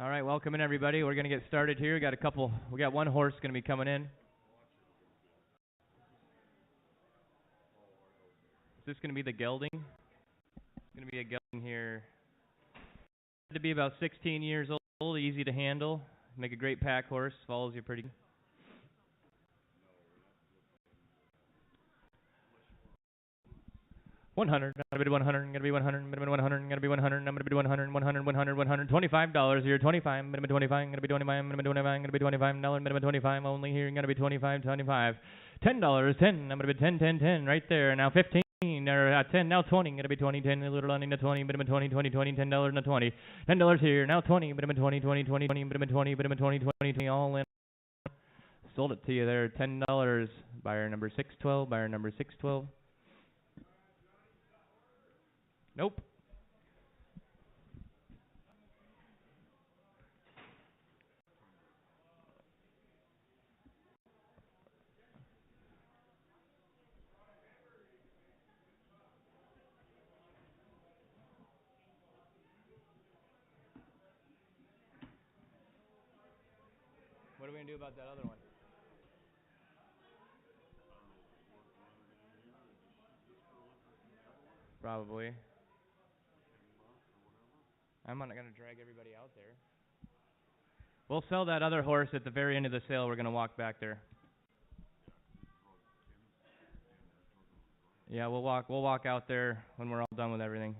All right, welcome in everybody. We're going to get started here. We got one horse going to be coming in. Is this going to be the gelding? It's going to be a gelding here. To be about 16 years old, easy to handle, make a great pack horse, follows you pretty good. 100, gotta be 100, gotta be 100, minimum 100, gotta be 100, I'm gonna be 100, 100, 100, 100, $25 here, 25, minimum 25, gonna be 25, minimum 25, gonna be $25, minimum 25, only here, gonna be 25, 25, $10, 10, I'm gonna be 10, 10, 10, right there, now 15, or 10, now 20, gonna be 20, 10, a little running to 20, minimum 20, 20, 20, $10 to 20, $10 here, now 20, minimum 20, 20, 20, 20, minimum 20, minimum 20, 20, 20, all in. Sold it to you there, $10, buyer number 612, buyer number 612. Nope. What are we going to do about that other one? Probably. I'm not going to drag everybody out there. We'll sell that other horse at the very end of the sale. We're going to walk back there. Yeah, we'll walk out there when we're all done with everything.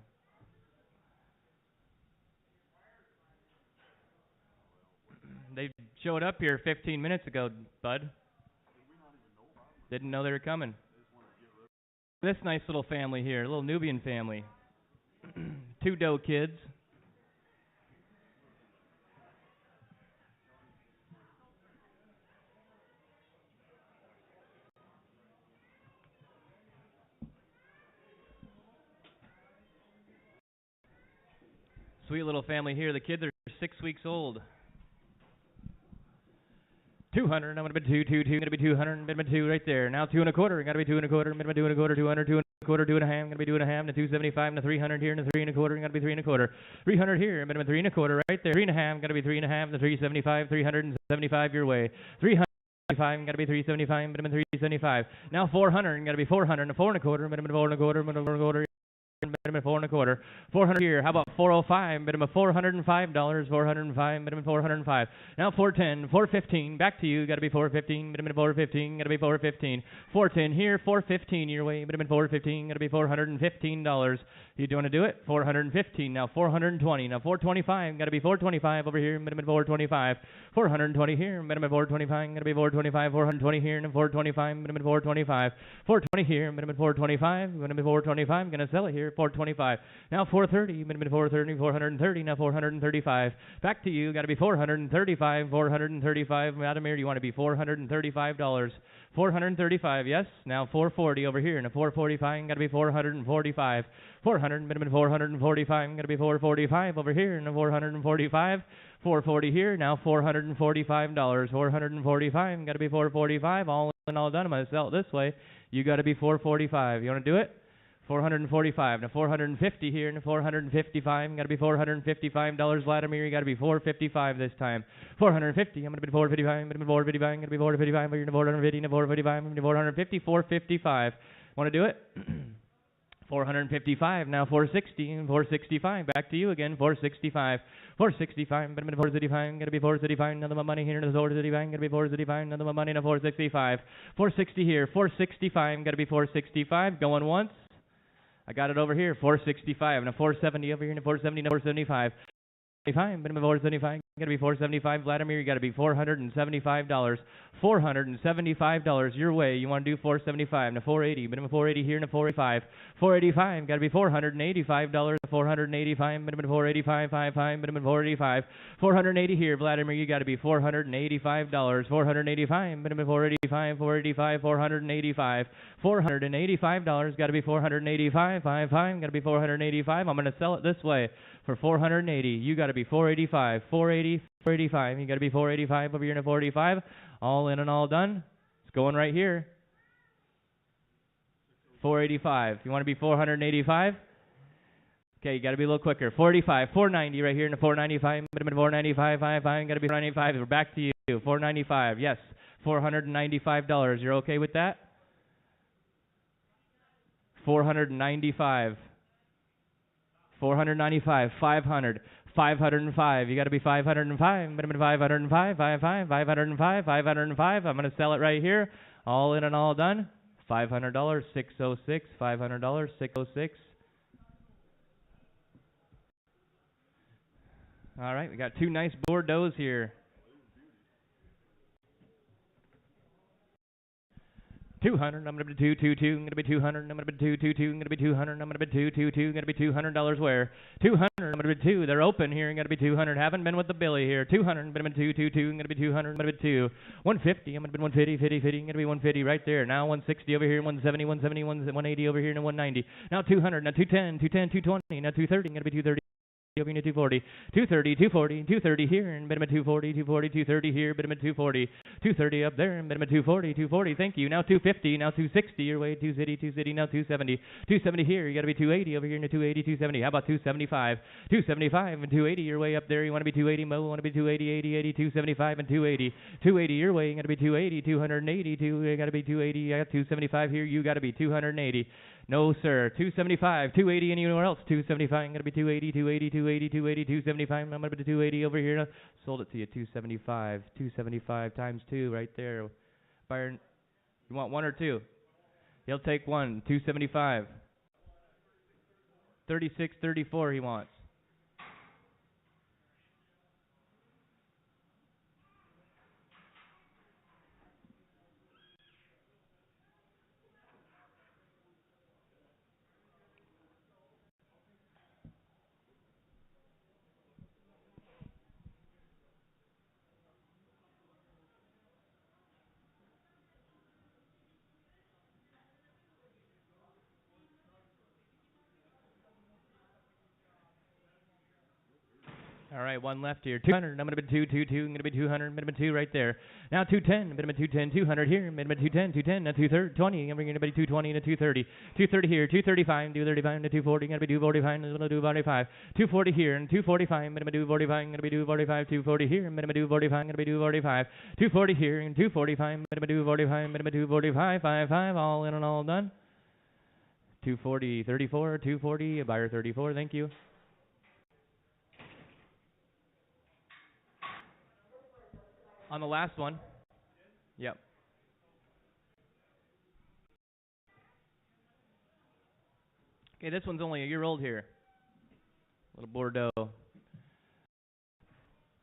They showed up here 15 minutes ago, bud. Didn't know they were coming. This nice little family here, a little Nubian family. 2 doe kids. Sweet little family here. The kids are 6 weeks old. 200, I'm going to be 2, going to be 200, minimum 2 right there. Now 2 1/4, got to be 2 1/4, minimum 2 1/4, 200, 2 1/4, 2 1/2, going to be 2 1/2, to 275, to 300 here, to 3 1/4, got to be 3 1/4, 300 here, minimum 3 1/4 right there, 3 1/2, got to be 3 1/2, to 375, 375 your way, 375, got to be 375, minimum 375. Now 400, got to be 400, to 4 1/4, minimum 4 1/4, minimum 4 1/4. Minimum 4 1/4, 400 here. How about 405? Minimum $405, 405, minimum 405. Now 410, 415. Back to you. Got to be 415, minimum 415. Got to be 415, 410 here, 415 your way. Minimum 415. Got to be $415. You want to do it? 415. Now 420. Now 425. Got to be 425 over here. Minimum 425. 420 here. Minimum 425. Got to be 425. 420 here. And 425. Minimum 425. 420 here. Minimum 425. Minimum 425. Gonna sell it here. 425. Now 430. Minimum 430. 430. Now 435. Back to you. Got to be 435. 435. Vladimir, you want to be $435. 435. Yes. Now 440 over here. Now 445. Got to be 445. 400. Minimum 445. Got to be 445 over here. Now 445. 440 here. Now $445. 445. Got to be 445. All in all done. I'm going to sell it this way. You got to be 445. You want to do it? 445. Now 450 here, and 455. Got to be $455. Vladimir, you got to be 455 this time. 450. I'm going to be 455. I'm going to be 455. I'm going to be 455. You're going to 450. 455. I'm going to be 450. 455. Want to do it? 455. Now 460 and 465. Back to you again. 465. 465. I'm going to be 465. I'm going to be 435. Another money here. Another 435. I'm going to be 435. Another money. Now 465. 460 here. 465. I'm going to be 465. Going once. I got it over here, 465, and a 470 over here, and a 470, and a 475. 475, minimum 475, got to be 475. Vladimir, you got to be $475. $475 your way. You want to do 475, now 480, minimum 480 here, and a 485. 485, got to be $485. 485, minimum 485, 55, minimum 485. 480 here, Vladimir, you got to be $485. 485, minimum 485, 485, 485. $485, got to be 485, 55, got to be 485. I'm going to sell it this way for 480. You got to be 485, 480, 485. You got to be 485 over here and 485. All in and all done. It's going right here. 485. You want to be 485? Okay, you got to be a little quicker. 45, 490 right here in the 495, minimum 495, 55, got to be 495. We're back to you. 495, yes, $495. You're okay with that? 495, 495, 500, 505. You got to be 505, minimum 505, 55, 505, 505. I'm going to sell it right here. All in and all done. $500, 606, $500, 606. All right, we got two nice Bordeaux here. 200. I'm gonna be 222. I'm gonna be 200. I'm gonna be 222. I'm gonna be 200. I'm gonna be 222. I'm gonna be $200 where? 200. I'm gonna be 2. They're open here. I'm gonna be 200. Haven't been with the Billy here. 200. I'm gonna be 222. I'm gonna be 200. I'm gonna be 2. 150. I'm gonna be 150. 50. 50. I'm gonna be 150 right there. Now 160 over here. 170. 170. 180 over here. And 190. Now 200. Now 210. 210. 220. Now 230. I'm gonna be 230. Over here 240, 230, 240, 230 here, and minimum 240, 240, 230 here, minimum 240, 230 up there, and minimum 240, 240. Thank you. Now 250, now 260. Your way 260, now 270, 270 here. You got to be 280 over here, and 280, 270. How about 275, 275 and 280. Your way up there. You want to be 280. Mo want to be 280, 80, 80, 275 and 280, 280. Your way. You got to be 280, 280. You got to be 280. I got 275 here. You got to be 280. No, sir. 275, 280 anywhere else. 275. I'm going to be 280, 280, 280, 280, 275. I'm going to be 280 over here. Sold it to you. 275. 275 times 2 right there. Buyer, you want one or two? He'll take one. 275. 36, 34 he wants. All right, one left here. 200. I'm going to be 222. I'm going to be 200. Minimum 2 right there. Now 210. Minimum 210. 200 here. Minimum 210. 210. Now 220. I'm going to be 220 to 230. 230 here. 235. 235 to 240. I'm going to be 245. I'm going to do 245. 240 here and 245. Minimum 245. I'm going to be 245. 240 here. Minimum 245. I'm going to be 245. 240 here and 245. Minimum 245. Minimum 245. 55. All in and all done. 240. 34. 240. A buyer 34. Thank you. On the last one. Yep. Okay, this one's only a year old here. Little Bordeaux.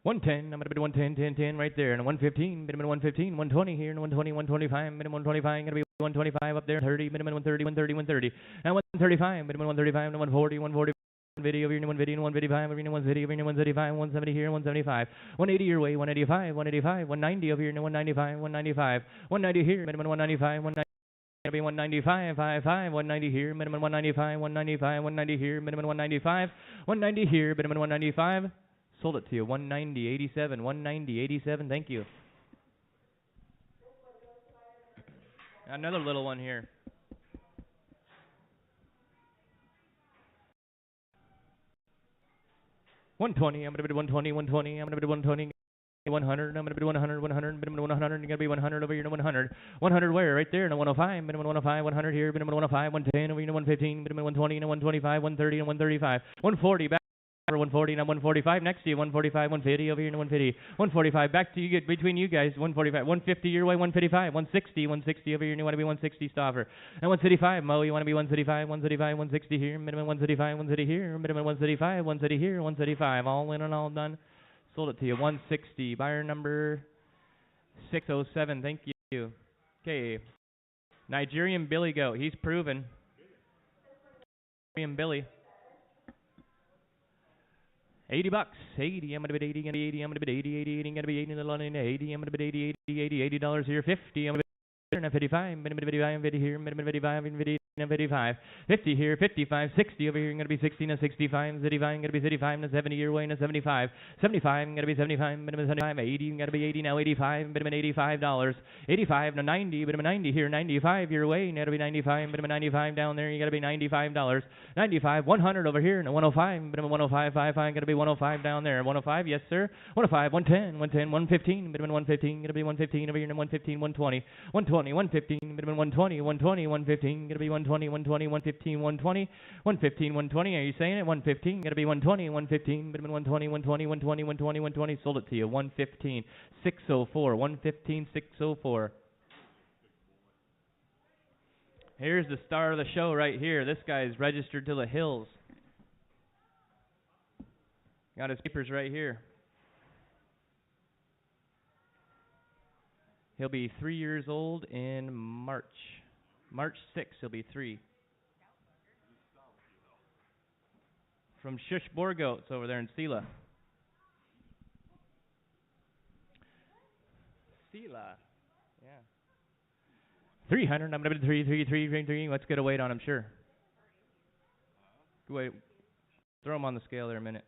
110, I'm going to be 110, 10, 10 right there. And 115, minimum 115, 120 here, and 120, 125, minimum 125, I'm going to be 125 up there, 30, minimum 130, 130, 130. And 135, minimum 135, and 140, 140. Video over here, 150, 155, over here, 150, over here, 135, 170 here, 175, 180 your way, 185, 185, 190 over here, 195, 195, 190 here, minimum 195, 190. Gonna be 195, 55, 190 here, minimum 195, 195, 190 here, minimum 195, 190 here, minimum 195. Sold it to you, 190, 87, 190, 87. Thank you. Another little one here. 120, I'm going to be 120, 120, I'm going to be 120, 100, I'm going to be 100, 100, minimum 100, you're going to be 100 over here to 100. 100 where? Right there, and 105, minimum 105, 100 here, minimum 105, 110 over here to 115, minimum 120, and 125, 130, and 135, 140, back. 140, now 145 next to you, 145, 150 over here, and 150, 145 back to you, get between you guys, 145, 150 your way, 155, 160, 160 over here, and you want to be 160 Stauffer, and 135, Mo, you want to be 135, 135, 160 here, minimum 135, 130 here, minimum 135, 130 here, 135, all in and all done, sold it to you, 160, buyer number 607, thank you. Okay, Nigerian Billy Goat, he's proven. Nigerian Billy. 80 bucks, 80, I'm going to bid 80, 80, I'm going to bid 80, 80, 80, I'm going to be 80, 80, I'm going to bid 80, $80 here, 50, I'm going to 55, 50 here, 55, 55, 50 here, 55, 60 over here, going to be 60 and 65, 65, going to be 65 and 70 your way and 75, 75, going to be 75, 75, 80, going to be 80 now, 85, $85, 85 to 90, 90 here, 95 your way, going to be 95, 95 down there, you got to be $95, 95, 100 over here, and 105, 105, 55, going to be 105 down there, 105, yes sir, 105, 110, 110, 115, 115, going to be 115 over here, and 115, 120, 120, 115, minimum 120, 120, 115, gonna be 120, 120, 115, 120, 115, 120, are you saying it? 115, gonna be 120, 115, minimum 120, 120, 120, 120, 120, sold it to you, 115, 604, 115, 604. Here's the star of the show right here. This guy's registered to the hills. Got his papers right here. He'll be 3 years old in March. March 6th, he'll be 3. From Shush Borgoats over there in Sela. Sela. Yeah. 300. I'm going to be 3. Let's get a weight on him, sure. Wait. Throw him on the scale there a minute.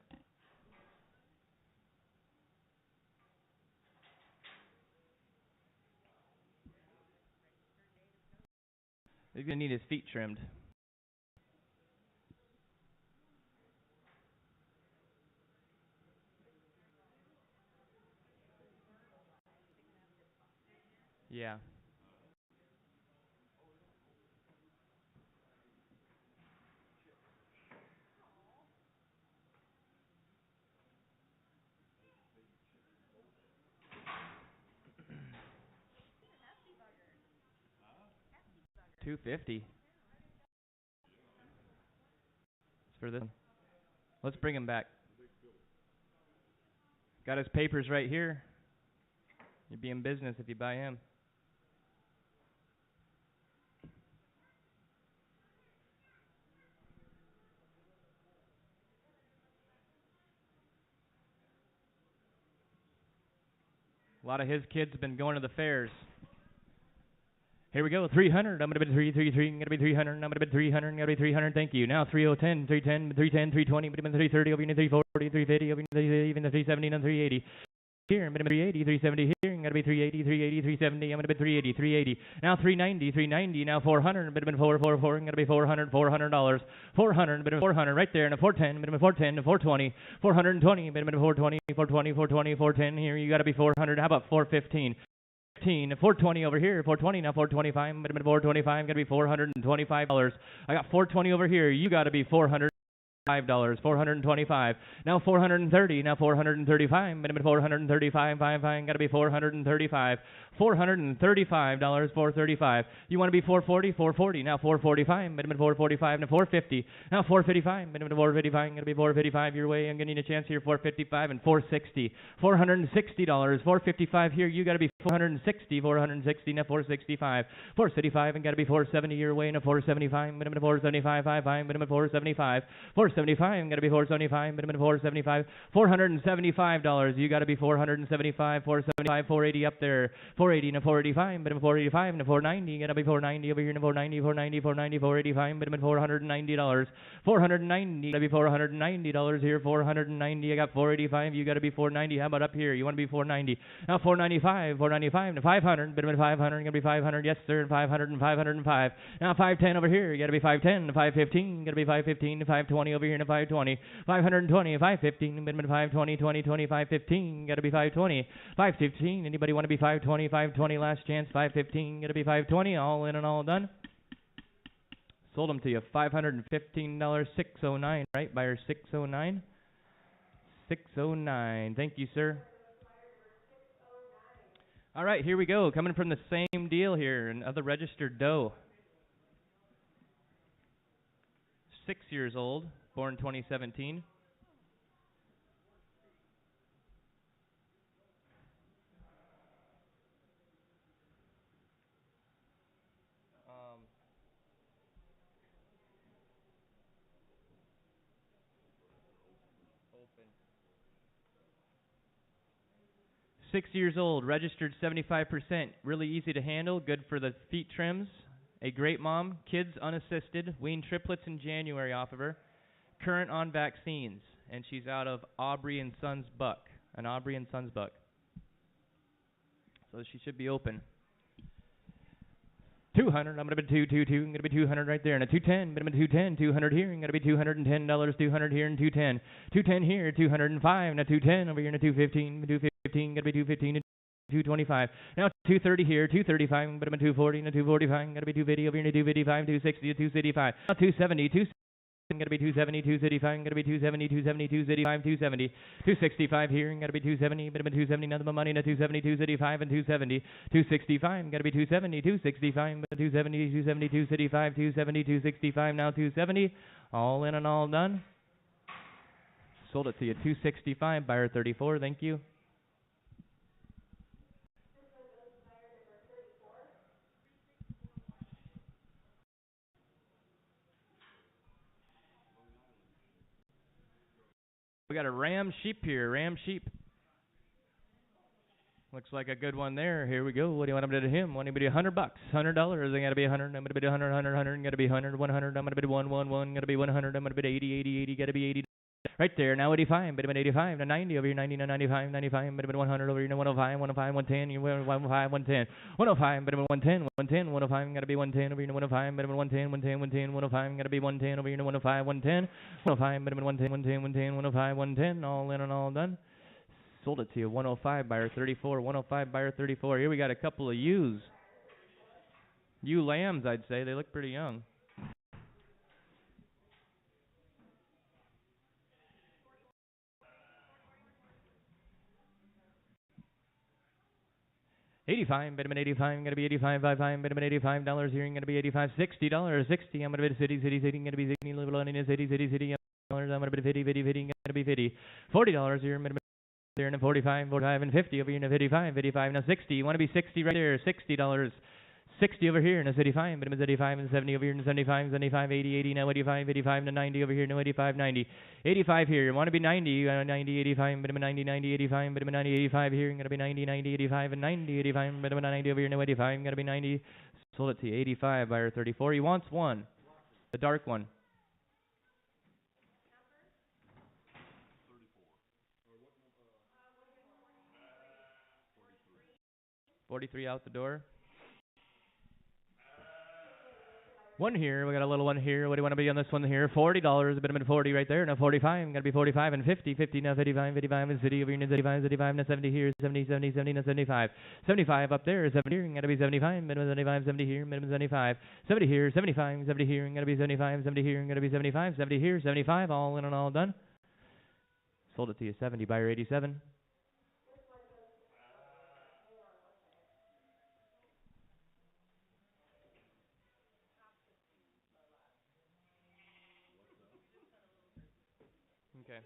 He's going to need his feet trimmed. Yeah. $250. For this one. Let's bring him back. Got his papers right here. You'd be in business if you buy him. A lot of his kids have been going to the fairs. Here we go, 300. I'm going to be 333. I'm going to be 300. I'm going to be 300. I'm going to be 300. Thank you. Now 3010, 310, 310, 320. I'm going to be 330. Over here 340, 350. Over here even the 370 and 380. Here, I'm going to be 380, 370 here. I'm going to be 380, 380, 370. I'm going to be 380, 380. Now 390, 390. Now 400. I'm going to be 444. I'm going to be 400, $400. 400, bit of 400 right there. And a 410, bit of 410, 420, 420, bit of 420, 420, 420, 410. Here, you got to be 400. How about 415? 420 over here, 420 now, 425, 425, gonna be $425. I got 420 over here. You got to be $405, 425. Now 430, now 435, minimum 435, got to be 435, $435, 435. You want to be 440, 440. Now 445, minimum 445, now 450. Now 455, minimum 455, gonna be 455 your way. I'm gonna need a chance here, 455 and 460, $460, 455 here. You got to be 460, 460 now 465, 465 and got to be 470 your way. Now 475, minimum 475, minimum 475, 475 got to be 475, minimum 475, $475. You got to be 475, 475, 480 up there, 480 now 485, minimum 485 now 490. Got to be 490 over here. Now 490, 490, 490, 485, minimum $490, 490. Got to be $490 here, 490. I got 485. You got to be 490. How about up here? You want to be 490. Now 495, 495 to 500, bit of 500, gonna be 500, yes sir, 500 and 505. Now 510 over here, you gotta be 510 to 515, gotta be 515 to 520 over here to 520, 520, 515, bit of 520, 20, 20, 515, gotta be 520, 515. Anybody want to be 520, 520? Last chance, 515, gotta be 520. All in and all done. Sold them to you, $515, 609, right? Buyer 609, 609. Thank you, sir. All right, here we go. Coming from the same deal here, another registered doe. 6 years old, born 2017. 6 years old, registered 75%, really easy to handle, good for the feet trims. A great mom, kids unassisted, weaned triplets in January off of her. Current on vaccines, and she's out of Aubrey and Sons Buck, an Aubrey and Sons Buck. So she should be open. 200, I'm going to be 222, I'm going to be 200 right there, and a 210, minimum 210, 200 here, I'm going to be $210, 200 here, and 210, 210 here, 205, and a 210 over here, and a 215, 215, going to be 215, and 225, now 230 here, 235, but I'm 240, and a 245, I'm going to be 250 over here, and a 255, 260, 265, now 270, 270. I'm going to be 270, 235, I'm going to be 270, 270, 235, 270, 265 here, I'm going to be 270, but I'm 270, nothing but money, and a 270, 235, and 270, 265, I'm going to be 270, 265, but 270, 270, 235, 270, 265, now 270, all in and all done. Sold it to you, 265, buyer 34, thank you. We got a Ram Sheep here, Ram Sheep. Looks like a good one there. Here we go. What do you want him to do to him? Want him to be $100? $100? They got to be 100. I'm going to be 100, 100, 100. Got to be 100, 100. I'm going to be 1, 1, 1. Got to be 100. I'm going to be 80, 80, 80. Got to be 80. Right there. Now 85. But 85 to 90 over here. 90 to 95, 95. But 100 over here. 105, 105, 110. 105, 110. 105. But 110, 110, 105. Got to be 110 over here. 105. But 110, 110, 110, 105. Got to be 110 over here. 105, 110. 105. But 110, 110, 110, 105, 110. All in and all done. Sold it to you, 105 buyer 34, 105 buyer 34. Here we got a couple of ewes. Ewe lambs, I'd say. They look pretty young. $85, minimum 85, gonna be 85, 55, minimum $85 here, gonna be 85, $60, 60. I'm gonna be city, gonna be 60, little on in the city, I'm gonna be 50, gonna be 50, $40 here, minimum. There and 45, 45, and 50 over here, and 55, 55, now 60. You want to be 60 right there, $60, 60 over here, and a 85, but it's 85 and 70 over here, and 75, 75, 80, 80, now 85, 85, and 90 over here, no 85, 90, 85 here. You want to be 90, 90, 85, but I'm 90, 90, 85, but I'm 90, 85 here, I'm gonna be 90, 90, 85, and 90, 85, but I'm 90 over here, no 85, I'm gonna be 90. Sold it to you, 85 buyer 34. He wants one, the dark one. 43 out the door. One here, we got a little one here. What do you want to be on this one here? $40, a bit of 40 right there. Now 45, I'm gonna be 45 and 50, 50 now 55, 55 and city over here, 75, 75 now 70 here, 70, 70, 70 now 75, 75 up there, 70 here, I'm gonna be 75, minimum 75, 70 here, minimum 75, 70 here, 75, 70 here, I'm gonna be 75, 70 here, I'm gonna be 75, 70 here, 75, all in and all done. Sold it to you, 70 buyer 87. Okay.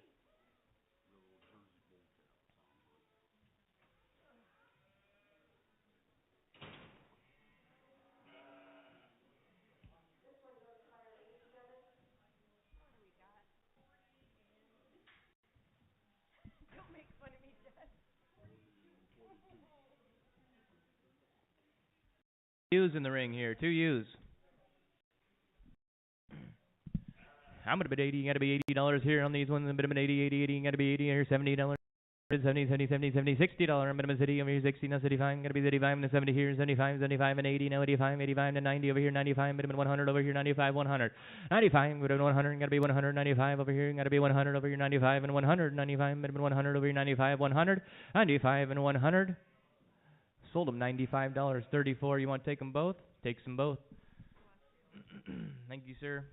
Ewes in the ring here, 2 ewes. I'm gonna bid 80. You gotta be $80 here on these ones. A bit of an 80, 80, 80. You gotta be 80 here, $70. 70, 70, 70, 70, $60. I'm gonna city over here, 60 now 75. I'm gonna be 35 and 70 here, 75, 75 and 80 now 85, 85 and 90 over here, 95. Bit of 100 over here, 95, 100, 95. Bit of 100. Gotta be 195 over here. Gotta be 100 over here, 95 and 100, 95. Bit of 100 over here, 95, 100, 95 and 100. Sold them $95, 34. You want to take them both? Take them both. Thank you, sir.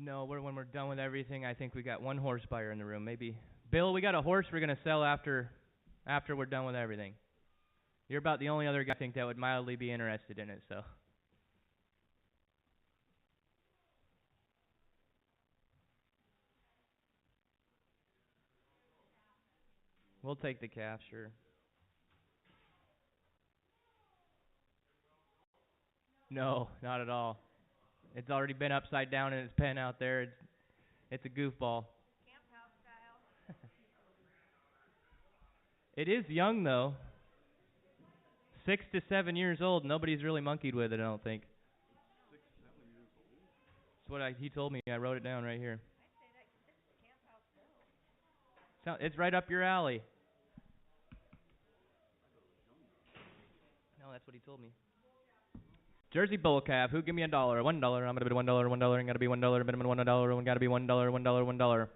No, when we're done with everything, I think we got one horse buyer in the room. Maybe Bill, we got a horse we're gonna sell after we're done with everything. You're about the only other guy I think that would mildly be interested in it. So We'll take the calf, sure. No, not at all. It's already been upside down in its pen out there. It's a goofball. It is young though. 6 to 7 years old. Nobody's really monkeyed with it, I don't think. That's what he told me. I wrote it down right here. It's right up your alley. No, that's what he told me. Jersey bull calf. Who give me $1? $1. I'm gonna be $1. $1. I'm gonna be $1. Minimum $1. Gotta be $1. $1. $1.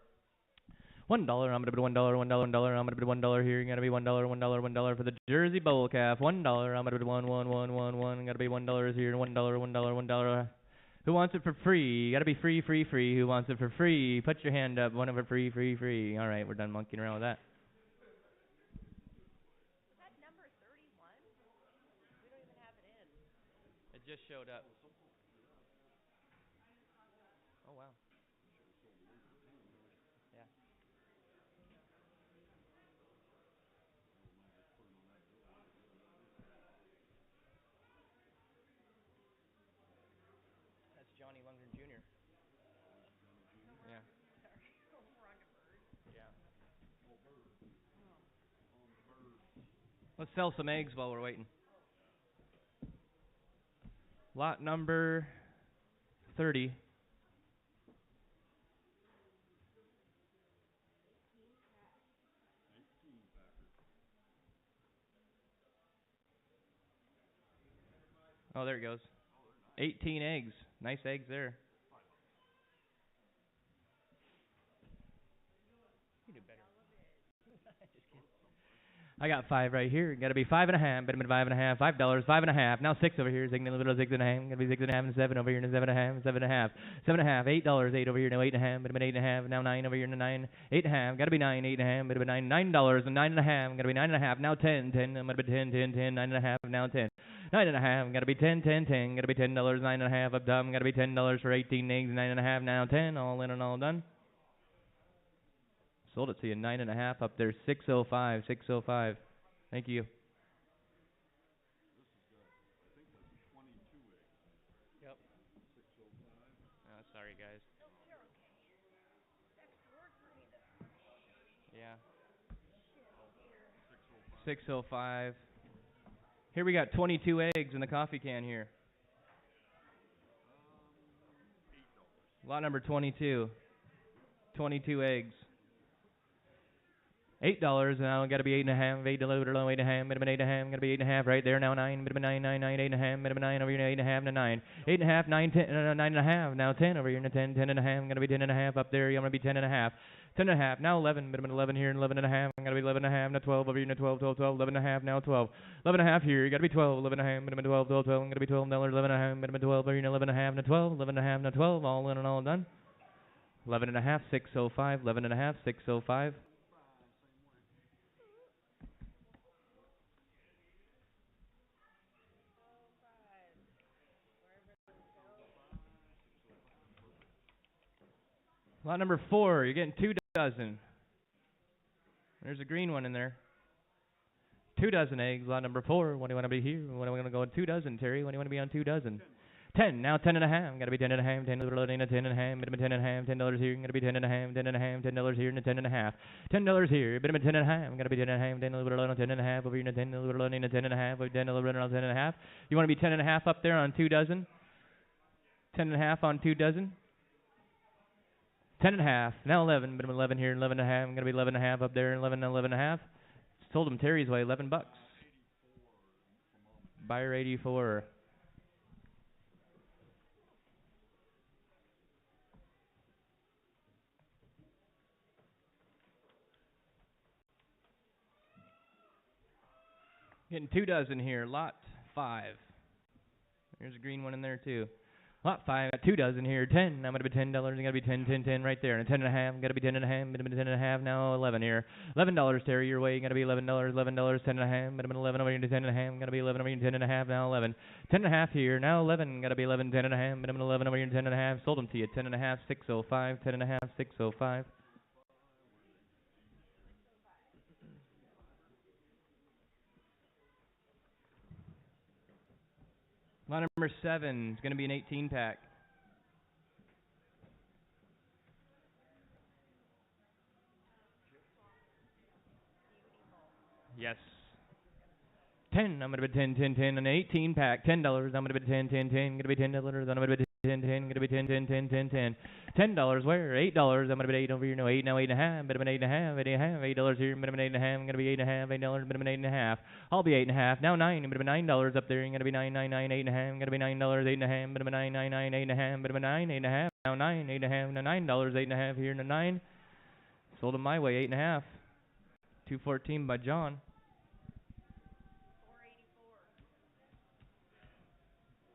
$1. I'm gonna be $1. $1. I'm gonna be $1 here. You gotta be $1. $1. $1 for the Jersey bull calf. $1. I'm gonna be $1. Gotta be $1 here. $1. $1. Who wants it for free? Gotta be free, free, free. Who wants it for free? Put your hand up. One of it free, free, free. All right, we're done monkeying around with that. It just showed up. Oh wow. Yeah. That's Johnny Lundgren Jr. Yeah. Yeah. Let's sell some eggs while we're waiting. Lot number 30. Oh, there it goes. 18 eggs. Nice eggs there. You do better. I got 5 right here. Got to be 5.5. Better than 5.5. $5. 5.5. Now 6 over here. Signal a little 6.5. Got to be 6.5 and 7 over here. And 7.5. 7.5. 7.5. $8. 8 over here. Now 8.5. Better than 8.5. Now 9 over here. And 9. 8.5. Got to be 9. 8.5. Better than $9. And 9.5. Got to be 9.5. Now 10. 10. I'm gonna be 10. 10. 10. 9.5. Now 10. 9.5. Got to be 10. 10. 10. Got to be $10. 9.5 up top. Got to be $10 for 18 eggs. 9.5. Now 10. All in and all done. Sold it to you. 9.5 up there. 605. 605. Thank you. Yep. Oh, sorry, guys. Yeah. 605. Here we got 22 eggs in the coffee can here. Lot number 22. 22 eggs. $8 now. Got to be 8.5. $8.5. Minimum 8.5. Got to be 8.5 right there now. 9. Minimum 9. 9. 9. 8.5. Minimum 9 over here. 8.5 to 9. 8.5. 9. 10. 9.5. Now 10 over here. 10. 10.5. Got to be 10.5 up there. I'm gonna be 10.5. 10.5. Now 11. Minimum 11 here. 11.5. I'm gonna be 11.5. Now 12 over here. 12. 12. 12. 11.5. Now 12. 11.5 here. You got to be 12. 11.5. Minimum 12. 12. 12. I'm gonna be $12. 11.5. Minimum 12 over here. 11.5. Now 12. 11.5. Now 12. All in and all done. 11.5. 605. 11.5. 605. Lot number 4, you're getting 2 dozen. There's a green one in there. 2 dozen eggs, lot number 4. What do you want to be here? What do we want to go on 2 dozen, Terry? What do you want to be on 2 dozen? 10, now 10.5. Got to be 10.5. 10 loading at 10.5. Minimum 10.5. $10 here. Got to be 10.5. 10.5. $10 here and $10.5. $10 here. Minimum 10.5. Got to be 10.5. 10 loading on 10.5 over here. 10 loading at 10.5. 10 loading on 10.5. You want to be 10.5 up there on 2 dozen? 10.5 on 2 dozen? 10.5. Now 11. Minimum 11 here. 11.5. I'm gonna be 11.5 up there. 11 and 11.5. Told him Terry's way. $11. Buyer 84. Getting 2 dozen here. Lot 5. There's a green one in there too. Lot 5, got 2 dozen here. 10. I'm going to be $10. I'm going to be 10, 10, 10 right there. And 10.5. Got to be 10.5. Minimum 10.5. Now 11 here. $11, Terry, your way. Got to be $11. $11. 10.5. Minimum 11 over here to 10.5. Got to be 11 over here to 10.5. Now 11. 10.5 here. Now 11. Got to be 11. 10.5. Minimum 11 over here to 10.5. Sold them to you. 10.5. 605. 10.5. 605. Lot number 7 is going to be an 18 pack. Yes. 10. I'm gonna be 10, 10, 10, an 18 pack. $10. I'm gonna be 10, 10, 10. Gonna be $10. I'm gonna be 10, 10. Gonna be 10, 10, 10, 10, 10. $10 where? $8. I'm gonna be 8 over here. No, 8 now, 8.5. But I'm 8.5. 8.5. $8 here. But I'm 8.5. I'm gonna be 8.5. $8. But I'm 8.5. I'll be 8.5. Now 9. But I'm $9 up there. I'm gonna be 9, 9, 9, 8.5. I'm gonna be $9, 8.5. But I'm 9, 9, 9, 8.5. But I'm 9, 8.5. Now 9, 8.5. Now $9, 8.5 here. Now 9. Sold them my way, 8.5. 214 by John.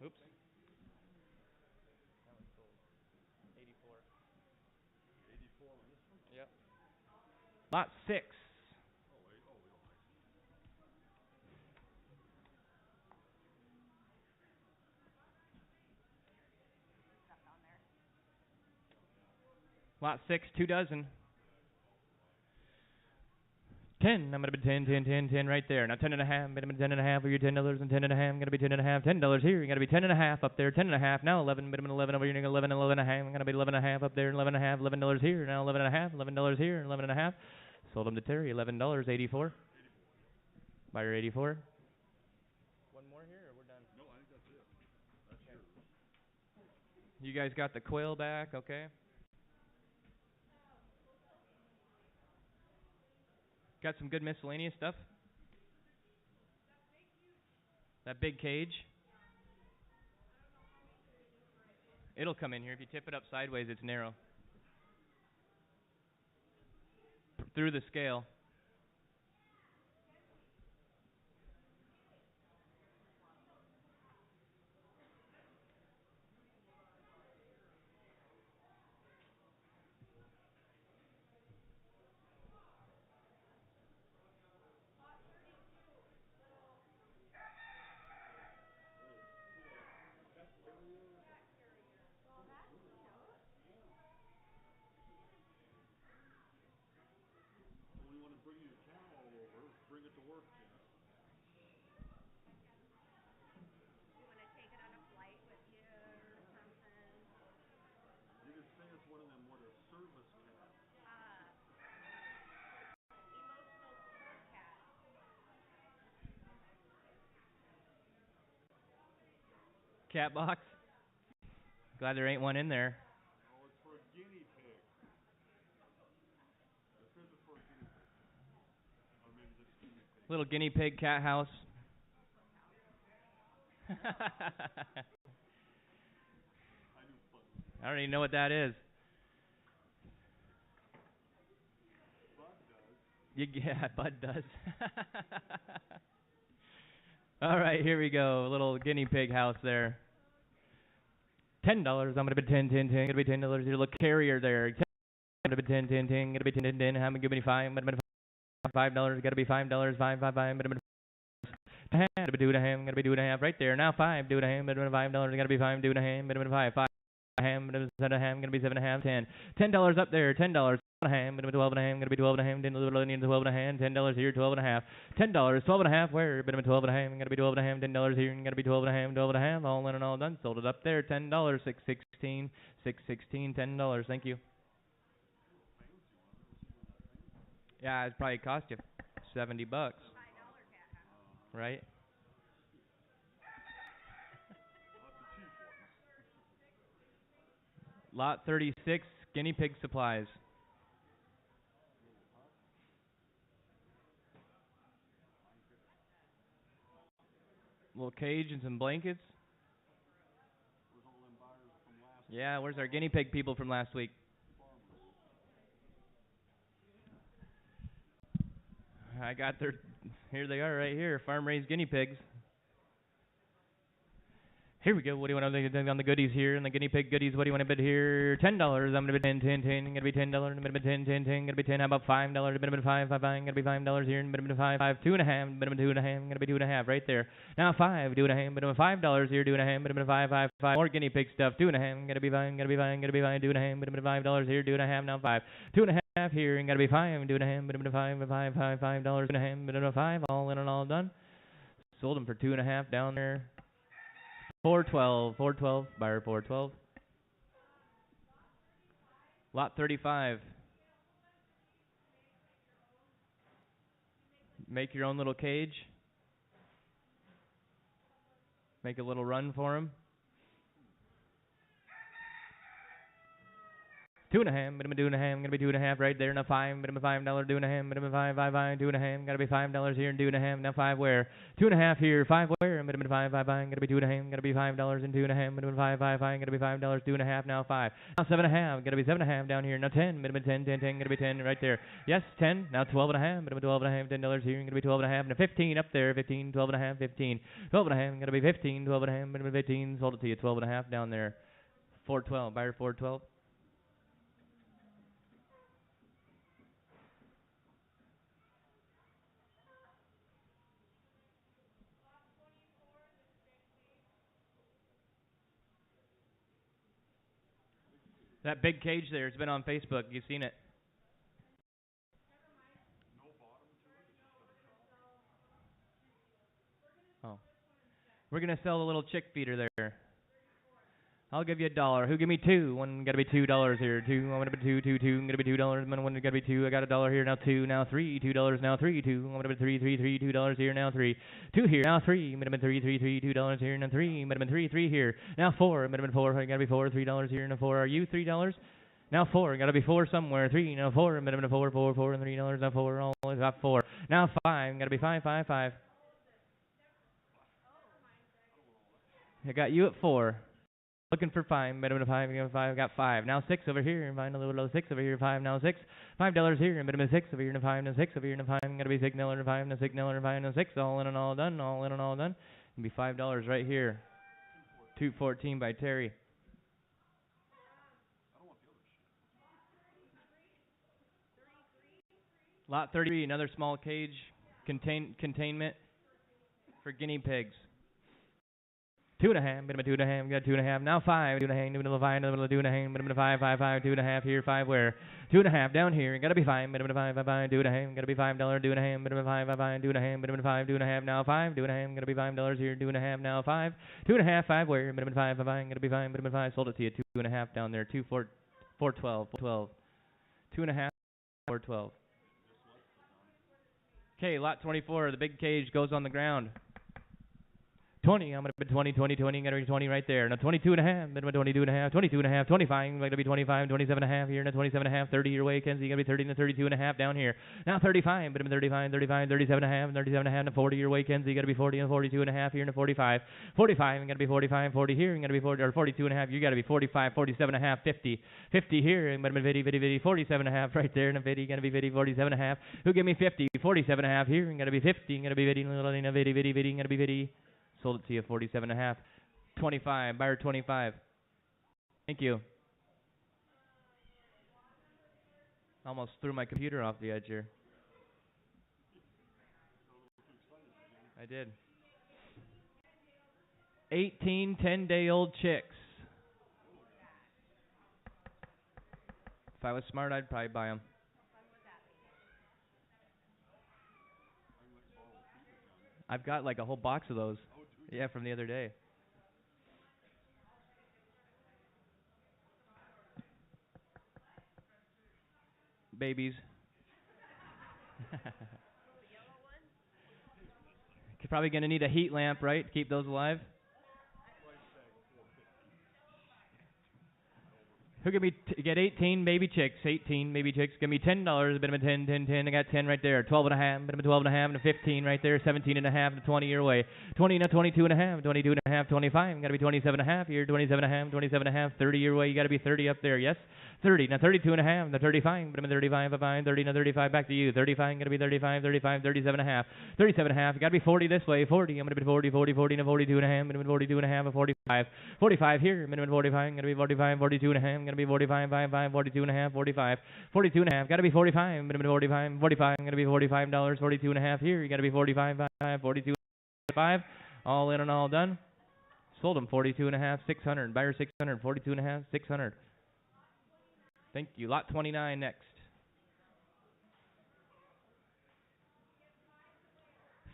Oops. Yep. Lot 6. Lot 6, 2 dozen. 10. I'm gonna be 10, 10, 10, 10 right there. Now 10 and a half. I'm gonna be 10 and a half. Or your $10 and 10 and a half. I'm gonna be 10 and a half. $10 here. You're gonna be 10 and a half up there. 10 and a half. Now 11. But I'm 11 over here. 11, 11 and a half. I'm gonna be 11 and a half up there. 11 and a half. $11 here. Now 11 and a half. $11 here. 11 and a half. Sold them to Terry. $11. 84. Buyer 84. One more here, or we're done? No, I think that's it. That's yours. You guys got the quail back, okay? Got some good miscellaneous stuff. That big cage. It'll come in here. If you tip it up sideways, it's narrow. Through the scale. Cat box. Glad there ain't one in there. Oh, it's for a guinea pig. This is for a guinea pig. Or maybe just guinea pig. Little guinea pig cat house. I don't even know what that is. Bud does. Yeah, Bud does. All right, here we go. A little guinea pig house there. $10. I'm gonna be 10, 10, 10. Gonna be $10. Your little carrier there. I'm gonna be 10, 10, 10. Gonna be 10, 10, 10. I'm gonna give me 5. I'm gonna be $5. Gotta be $5. 5, 5, 5. I'm gonna be 2.5. I'm gonna be 2.5 right there. Now 5. 2.5. I'm gonna be $5. Gotta be 5. 2.5. I'm gonna be 5. 5. I'm gonna be 7.5. I'm gonna be 7.5. 10. $10 up there. $10. I'm gonna be 12.5. I'm gonna be 12.5. Didn't little need 12.5. $10 here. 12.5. $10. 12.5. Where? I'm gonna be 12.5. I'm gonna be 12.5. $10 here. I'm gonna be 12.5. 12.5. All in and all done. Sold it up there. $10. 616. 616. $10. Thank you. Yeah, it probably cost you $70. Right? Lot 36. Guinea pig supplies. Little cage and some blankets. Yeah, where's our guinea pig people from last week? I got their, here they are right here, farm-raised guinea pigs. Here we go. What do you want to do on the goodies here? And the guinea pig goodies, what do you want to bid here? $10. I'm going to bid 10, 10, 10. I'm going to be $10. I'm going to bid 10, 10, 10. I'm going to be 10. How about $5? I'm going to bid 5, 5, 5. I'm going to be $5 here. I'm going to bid 5, 5. 2.5. I'm going to bid 2.5. I'm going to be 2.5 right there. Now 5. 2.5. I'm going to bid $5 here. 2.5. I'm going to bid 5, 5, 5. More guinea pig stuff. 2.5. I'm going to be 5. I'm going to be 5. I'm going to be 5. 2.5. I'm going to bid $5 here. 2.5. Now 5. 2.5 here. I'm going to be 5. 2.5. I'm going to bid 5, 5, 5, $5. 2.5. I'm going to bid 5. All in and all done. Sold them for 2.5 down there. 412, 412, buyer 412. Lot 35. Make your own little cage. Make a little run for him. 2.5, minimum 2.5, gonna be 2.5 right there, now 5, minimum $5, 2.5, minimum 5, 2.5, gotta be $5 here and 2.5, now 5 where? 2.5 here, 5 where? Minimum 5, gonna be 2.5, gotta be $5 and 2.5, minimum 5, gotta be $5, 2.5, now 5, now 7.5, gotta be 7.5 down here, now 10, minimum 10, gotta be 10 right there, yes, 10, now 12.5, minimum 12.5, $10 here, gonna be 12.5, now 15 up there, 15, 12.5, 15, 12.5, gotta be 15, 12.5, minimum 15, sold it to you, 12.5 down there, 412, buyer 412. That big cage there, it's been on Facebook. You've seen it. Oh. We're going to sell a little chick feeder there. I'll give you $1. Who give me 2? One got to be $2 here. 2. I'm going to be 2, 2, 2. I'm going to be $2. One got to be 2. I got $1 here. Now 2. Now 3. $2. Now 3. 2. I'm going to be 3, 3, 3. $2 here. Now 3. 2 here. Now 3. Minimum 3, 3, 3. $2 here. Now 3. Minimum 3, 3 here. Now 4. Minimum 4. I got to be 4. $3 here. Now 4. Are you $3? Now 4. Got to be 4 somewhere. 3. Now 4. Minimum 4, 4, 4, and $3. Now 4. All got 4. Now 5. Got to be 5, 5, 5. I got you at 4. Looking for 5, minimum 5, I got 5. Now 6 over here, find a little 6 over here, 5, now 6. $5 here, minimum 6 over here, now 5, now 6 over here, now 5. Gotta be $6, now 5, now 6, now 5, now 6. All in and all done, all in and all done. It'll be $5 right here. 214 by Terry. Lot 33, another small cage, containment for guinea pigs. 2.5, minimum 2.5, got 2.5, now 5, 2.5, minimum 5, minimum 2.5, minimum 5, 5, 5, 2.5 here, 5 where? 2.5 down here, gotta be 5, minimum 5, 5, 2.5, gotta be $5, 2.5, minimum 5, 5, 2.5, minimum 5, 2.5, now 5, 2.5, gotta be $5 here, 2.5, now 5, 2.5, 5 where? Minimum 5, 5, gotta be 5, minimum 5, sold it to you, 2.5 down there, 2, 4, 412, 12, 2.5, 412. Okay, lot 24, the big cage goes on the ground. 20, I'm going to be 20, 20, 20, I'm going to be 20 right there. Now 22.5, minimum 22.5, 22.5, 25, I'm going to be 25, 27.5 here, now 27.5, 30 your way, Kenzie, you're going to be 30, now 32.5 down here. Now 35, minimum 35, 35, 37.5, 37.5, now 40 your way, Kenzie, you got to be 40, and 42.5 here, now 45, 45, I'm going to be 45, 40 here, I'm going to be 40, or 42.5, you got to be 45, 47.5, 50, 50 here, I'm going to be 50, 47.5 right there, now 50, going to be 50, 47.5, who give me 50, 47.5 here, I'm going to be 50, I'm going to be 50, 50, 50, going to be 50. Sold it to you, 47.5. 25, buyer 25. Thank you. Almost threw my computer off the edge here. I did. 18 10-day-old chicks. If I was smart, I'd probably buy them. I've got like a whole box of those. Yeah, from the other day. Babies. You're probably going to need a heat lamp, right, to keep those alive? Who give me get 18 baby chicks? 18 baby chicks. Give me $10. A bit of a 10, 10, 10. I got 10 right there. 12.5. Bit of a 12.5 and a 15 right there. 17.5 and a 20 your way. 20 and a 22.5. 22.5. 25. Got to be 27.5 here. 27.5. 27.5. 30 your way. You got to be 30 up there. Yes. 30. Now 32.5. Now 35. Bit of a 35. 30. Now 35. Back to you. 35. Got to be 35. 35. 37.5. 37.5. Got to be 40 this way. 40. I'm going to be 40. 40. 40. Now 42.5. Minimum 42.5. And 45. 45 here. Minimum 45. I'm going to be 45. 42.5. Gonna be 45, 55, 42.5, 45, 42.5. Gotta be 45, minimum 45, 45. I'm gonna be $45, 42.5 here. You gotta be 45, 55, 42.5. All in and all done. Sold them 42.5, 600. Buyer 600, 42.5, 600. Thank you. Lot 29 next.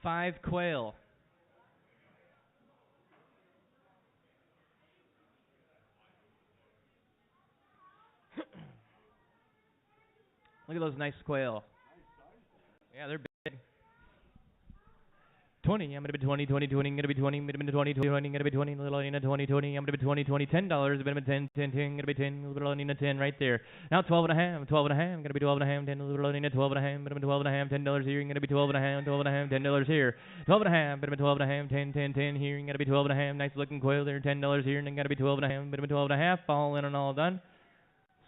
5 quail. Look at those nice quail. Yeah, they're big. 20, I'm gonna be 20, 20, 20, gonna be 20, minimum 20, 20, gonna be 20, little Nina 20, 20, I'm gonna be 20, 20, $10, minimum 10, 10, 10, gonna be 10, little Nina 10 right there. Now 12 and a half, 12 and a half, gonna be 12 and a half, 10, little Nina 12 and a half, minimum 12 and a half, $10 here, gonna be 12 and a half, 12 and a half, $10 here. 12 and a half, minimum 12 and a half, 10, 10, 10 here, gonna be 12 and a half, nice looking quail there, $10 here, and then gotta be 12 and a half, minimum 12 and a half, all in and all done.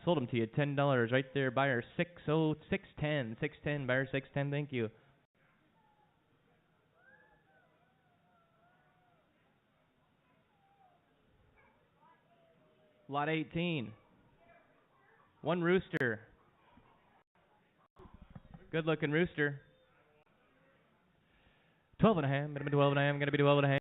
Sold them to you, $10 right there, buyer 610, 610, buyer 610, thank you. Lot 18. One rooster. Good looking rooster. 12 and a half, minimum 12 and a half, gonna be 12 and a half.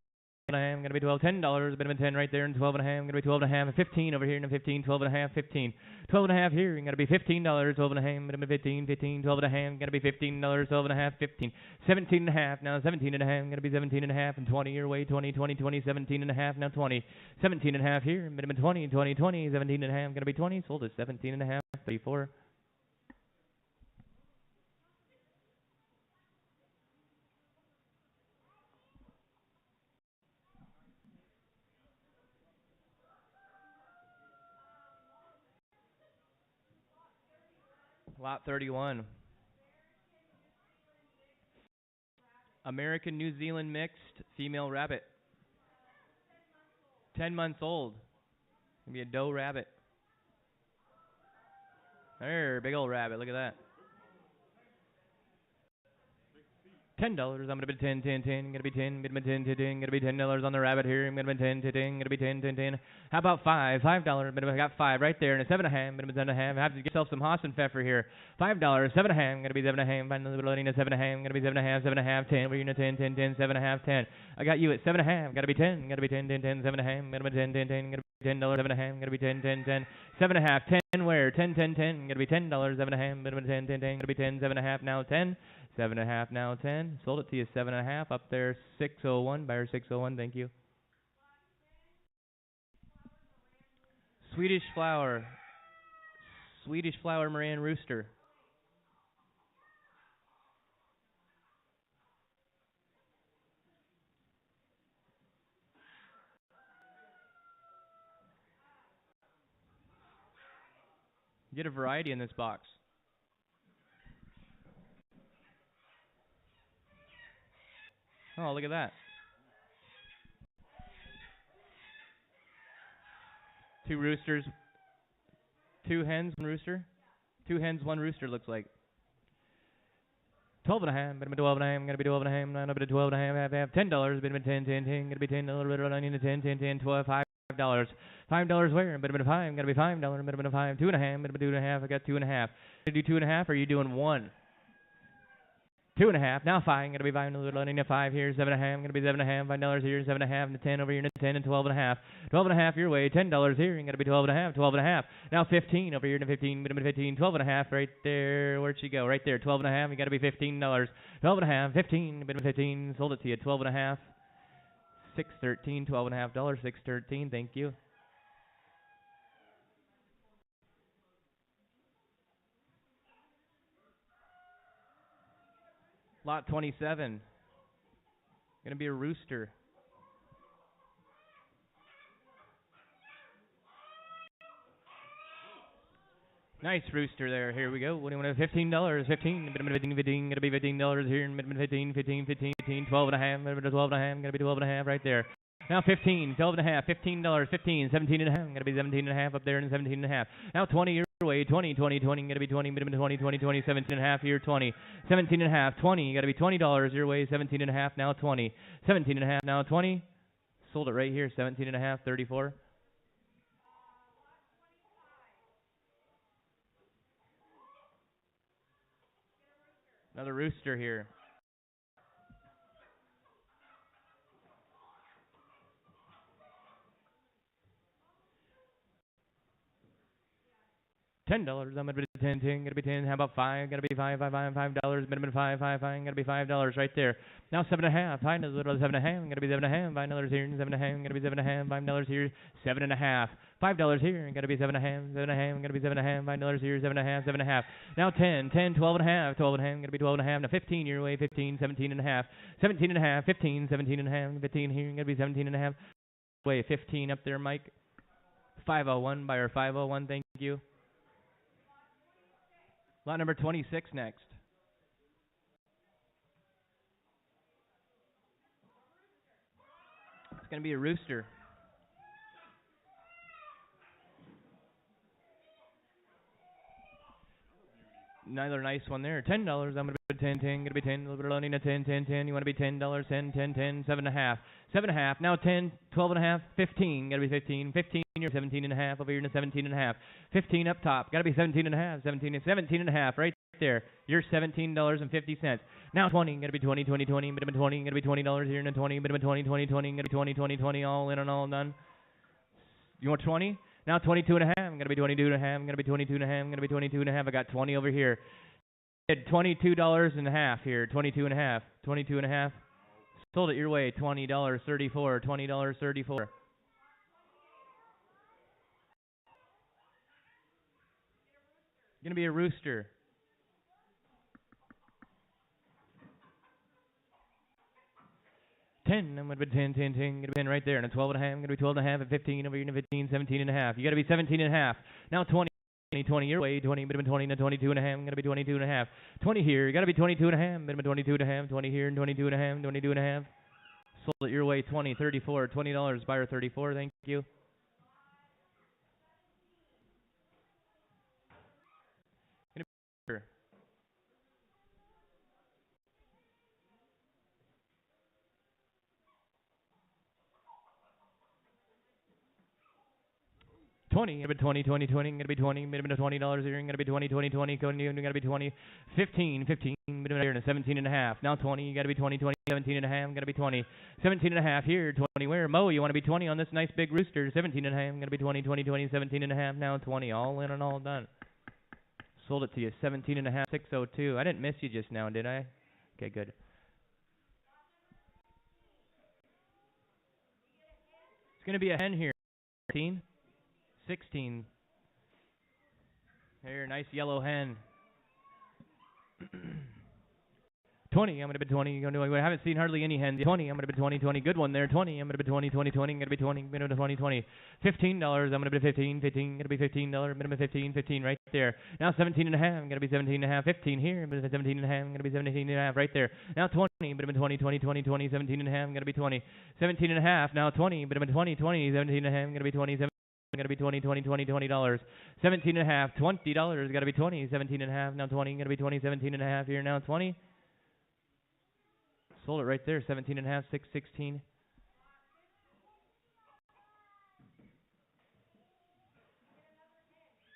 I'm gonna be 12, $10, minimum 10 right there, and 12 and a half, gonna be 12 and a half, and 15 over here, and 15, 12 and a half, 15. 12 and a half here, gonna be $15, 12 and a half, minimum 15, 15, 12 and a half, gonna be $15, 12 and a half, 15. 17 and a half, now 17 and a half, gonna be 17 and a half, and 20 your way, 20, 20, 20, 17 and a half, now 20. 17 and a half here, minimum 20, 20, 20, 17 and a half, gonna be 20, sold at 17 and a half, 34. Lot 31. American New Zealand mixed female rabbit. 10 months old. Gonna be a doe rabbit. There, big old rabbit. Look at that. $10. I'm gonna be 10, 10, 10. Gonna be 10, minimum 10, 10, 10. Gonna be $10 on the rabbit here. I'm gonna be 10, 10, 10. Gonna be 10, 10, 10. How about $5? Minimum. I got 5 right there, and a 7.5. Minimum 7.5. I have to get yourself some Hassenpfeffer here. $5. 7.5. Gonna be 7.5. Find a little bit of 7.5. Gonna be 7.5. 7.5. 10. We're gonna 10, 10, 10. 7.5. 10. I got you at 7.5. Gotta be 10. Gotta be 10, 10, 10. 7.5. Minimum 10, 10, 10. Gonna be $10. 7.5. Gonna be 10, 10, 10. 7.5. 10. Where? 10, 10, 10. Gonna be $10. 7.5. Minimum 10, 10, 10. Gonna be 10. 7.5. Now 10. 7.5 now 10. Sold it to you 7.5 up there 601. Buyer 601. Thank you. Swedish flower. Swedish flower Moran rooster. Get a variety in this box. Oh, look at that. 2 roosters. 2 hens, 1 rooster. 2 hens, 1 rooster looks like. 12 and a half, minimum 12 and a half, I'm gonna be 12 and a half, I'm gonna be 12 and a half, $10, minimum 10, 10, 10, gonna be 10, a little bit of 10, 10, 10, 12, $5. $5 where? Minimum 5, gonna be $5, minimum 5, 2 and a half, minimum 2 and a half, I got 2 and a half. Gonna do 2 and a half, or are you doing 1? 2 and a half, now 5, gonna be 5, a little 5 here, 7 and a half, gonna be 7 and a half, $5 here, 7 and a half, and 10 over here, and 10 and 12 and a half. 12 and a half your way, $10 here, and gonna be 12 and a half, 12 and a half. Now 15 over here, and 15, minimum 15, 12 and a half right there. Where'd she go? Right there, 12 and a half, you gotta be $15. 12 and a half, 15, minimum 15, sold it to you, 12 and a half. 613, 12 and a half dollars, 613, thank you. Lot 27. Gonna be a rooster. Nice rooster there. Here we go. What do you want? $15. 15. Minimum 15. Gonna be $15 here. Minimum 15. 15. 15. 15. 12 and a half. Minimum 12 and a half. Gonna be 12 and a half right there. Now 15. 12 and a half. $15. 15. 17 and a half. Gonna be 17 and a half up there, and 17 and a half. Now 20 your way. 20. 20. 20. Gonna be 20. Minimum 20. 20. 20. 17 and a half here. 20. 17 and a half. 20. Gotta be $20 your way. 17 and a half. Now 20. 17 and a half. Now 20. Sold it right here. 17 and a half. 34. Another rooster here. $10. I'm gonna be 10, 10, gonna be 10. How about 5? Gotta be 5, $5. Minimum 5, 5, 5. Gonna be $5 right there. Now 7.5. $5, 7.5. Gonna be $7.5. $5 here, and 7.5. Gonna be $7.5. $5 here. 7.5. $5 here, gotta be 7.5, 7.5, gotta be 7.5, $5 here, 7.5, 7.5. Now 10, 10, 12.5, 12.5, gotta be 12.5. Now 15 your way, 15, 17.5, 17.5, 15, 17.5, 15 here, gotta be 17.5. Way 15 up there, Mike. 501, buyer 501, thank you. Lot number 26 next. It's going to be a rooster. Another nice one there. $10. I'm going to be 10, 10. Going to be 10. A little bit loading at 10, 10, 10. You want to be $10, 10, 10, 10, 7.5. 7.5. Now 10, 12.5, 15. Got to be 15. 15. You're 17.5. Over here to 17.5. 15 up top. Got to be 17.5. 17, 17.5 right there. You're $17.50. Now 20. Got to be 20, 20, 20. Bit of 20. Got to be $20 here and a 20. Bit of 20, 20, 20. Got to be 20, 20, 20. All in and all done. You want 20? Now 22.5. I'm going to be 22.5. I'm going to be 22.5. I'm going to be 22.5. I got 20 over here. $22.50 here. 22.5. 22.5. Sold it your way. $20.34. $20.34. Going to be a rooster. $10. I'm going to be 10, 10, 10. Going to be 10 right there. And a 12.5. I'm going to be 12.5 at 15. Over here to 15, 17.5. You got to be 17.5. Now 20. 20 your way, 20, bit of 20 to 22.5, I'm going to be 22.5. 20 here, you got to be 22.5, bit of 22.5, 20 here and 22.5, 22.5. Sold it your way, 20, 34, $20, buyer 34, thank you. $20, gonna be 20, 20, 20, gonna be 20, minimum of $20 here, gonna be 20, 20, 20, gonna be 20, 15, 15, minimum here, and 17.5. Now 20, you gotta be 20, 20, 17.5, gonna be 20, 17.5 here, 20 where? Mo, you wanna be 20 on this nice big rooster, 17.5, gonna be 20, 20, 20, 17.5, now 20, all in and all done. Sold it to you, 17.5, 602. I didn't miss you just now, did I? Okay, good. It's gonna be a hen here, 16. 16. Here, nice yellow hen. 20, I'm going to be 20. I haven't seen hardly any hens. 20, I'm going to be 20, 20. Good one there. 20, I'm going to be 20, 20, 20. I'm going to be 20, minimum 20, 20. $15, I'm going to be 15, 15. Going to be $15, minimum 15, 15 right there. Now 17.5, I'm going to be 17.5. 15 here, I'm going to be 17.5. I'm going to be 17.5 right there. Now 20, minimum 20, 20, 20, 20. 17.5, I'm going to be 20. 17.5, now 20, minimum 20, 20. 17.5, I'm going to be 27. Got to be 20, 20, 20, $20. 17.5, $20. Got to be 20, 17.5. Now 20. Got to be 20, 17.5 here. Now 20. Sold it right there. 17.5, 616.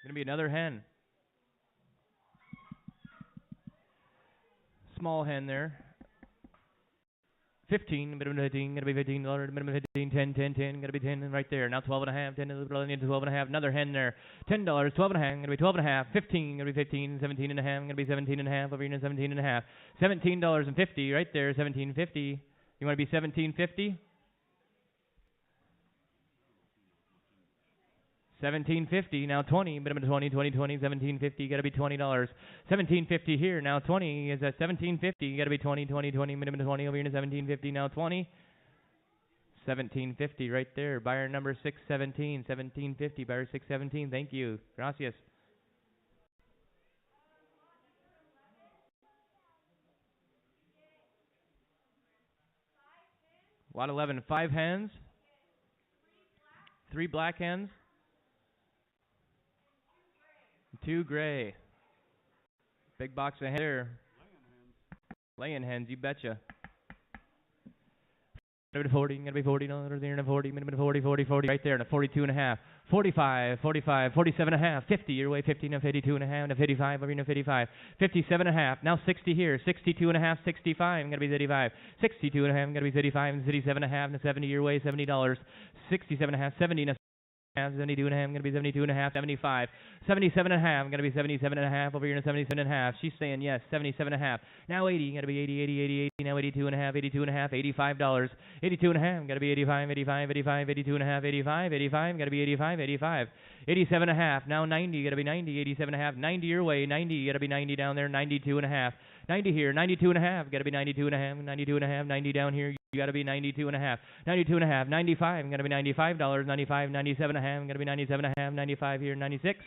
Gonna be another hen. Small hen there. 15, minimum 15, gonna be $15, minimum 15, 10, 10, 10, gonna be 10 right there. Now 12.5, 10, 12.5, another hen there. $10, 12.5, gonna be 12.5, 15, gonna be 15, 17.5, gonna be 17.5, over here to 17.5. $17.50 right there, 17.50. You wanna be 17.50? 17.50, now 20, minimum 20, 20, 20, 17.50, gotta be $20. 17.50 here, now 20 is at 17.50, gotta be 20, 20, 20, minimum 20 over here to 17.50, now 20. 17.50 right there, buyer number 617, 17.50, buyer 617, thank you, gracias. Lot 11, 5 hens, 3 black hens, 2 gray. Big box of hair. Laying hens, you betcha. Minimum 40, gonna be $40 there, and 40, minimum 40, 40, 40 right there, and a 42.5, 45, 45, 47.5, 50 your way, 50, and 52.5, and 55 over here, 55, 57.5, now 60 here, 62.5, 65, gonna be 35, 62.5, gonna be 35, and 67.5, and 70 your way, $70, 67.5, 70, and half, 72 and a half, gonna be 72 and a half, 75, 77 and a half, gonna be 77 and a half over here to 77 and a half. She's saying yes, 77 and a half. Now 80, gonna be 80, 80, 80, 80. Now 82 and a half, 82 and a half, $85. 82 and a half, gonna be 85, 85, 85, 82 and a half, 85, 85, gotta be 85, 85. 87 and a half. Now 90, gotta be 90, 87 and a half. 90 your way, 90, gotta be 90 down there, 92 and a half. 90 here, 92 and a half, gotta be 92 and a half, 92 and a half, 90 down here, you gotta be 92 and a half, 92 and a half, 95, gotta be $95, 95, 97 and a half, gotta be 97 and a half, 95 here, 96,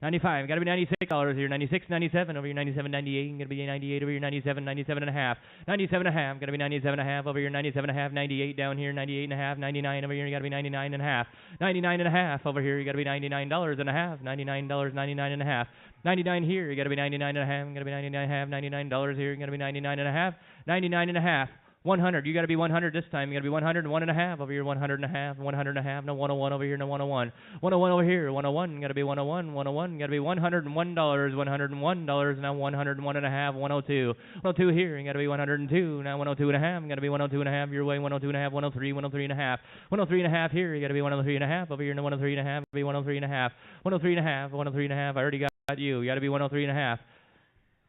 95, gotta be $96 here, 96, 97 over here, 97, 98, gonna be 98 over here, 97, 97 and a half, 97 and a half, gotta be 97 and a half over here, 97 and a half, 98 down here, 98 and a half, 99 over here, you gotta be 99 and a half, 99 and a half over here, you gotta be $99 and a half, $99, 99 and a half, 99 here, you gotta be 99 and a half, gotta be 99 and a half, $99 here, you gotta be 99 and a half, 99 and a half. 100, you got to be 100 this time. You got to be 100 and one and a half over here, 100 and a half, 100 and a half. No 101 over here, no 101. 101 over here, 101. Got to be 101, 101. Got to be $101, $101. Now 101 and a half, 102. 102 here, you got to be 102. Now 102 and a half. Got to be 102 and a half your way, 102 and a half, 103, 103 and a half. 103 and a half here, you got to be 103 and a half over here, no 103 and a half. Be 103 and a half, 103 and a half, 103 and a half. I already got you. You got to be 103 and a half.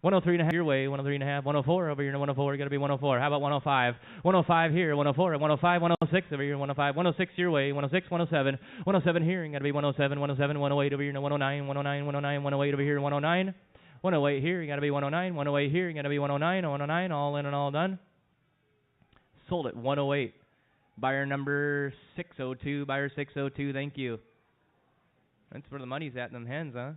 103 and a half your way, 103 and a half, 104 over here, 104, you got to be 104. How about 105? 105 here, 104, 105, 106 over here, 105, 106 your way, 106, 107, 107 here, you got to be 107, 107, 108 over here, 109, 109, 109, 108 over here, 109, 108 here, you got to be 109, 108 here, you got to be 109, 109, all in and all done. Sold at 108. Buyer number 602, buyer 602, thank you. That's where the money's at in them hens, huh?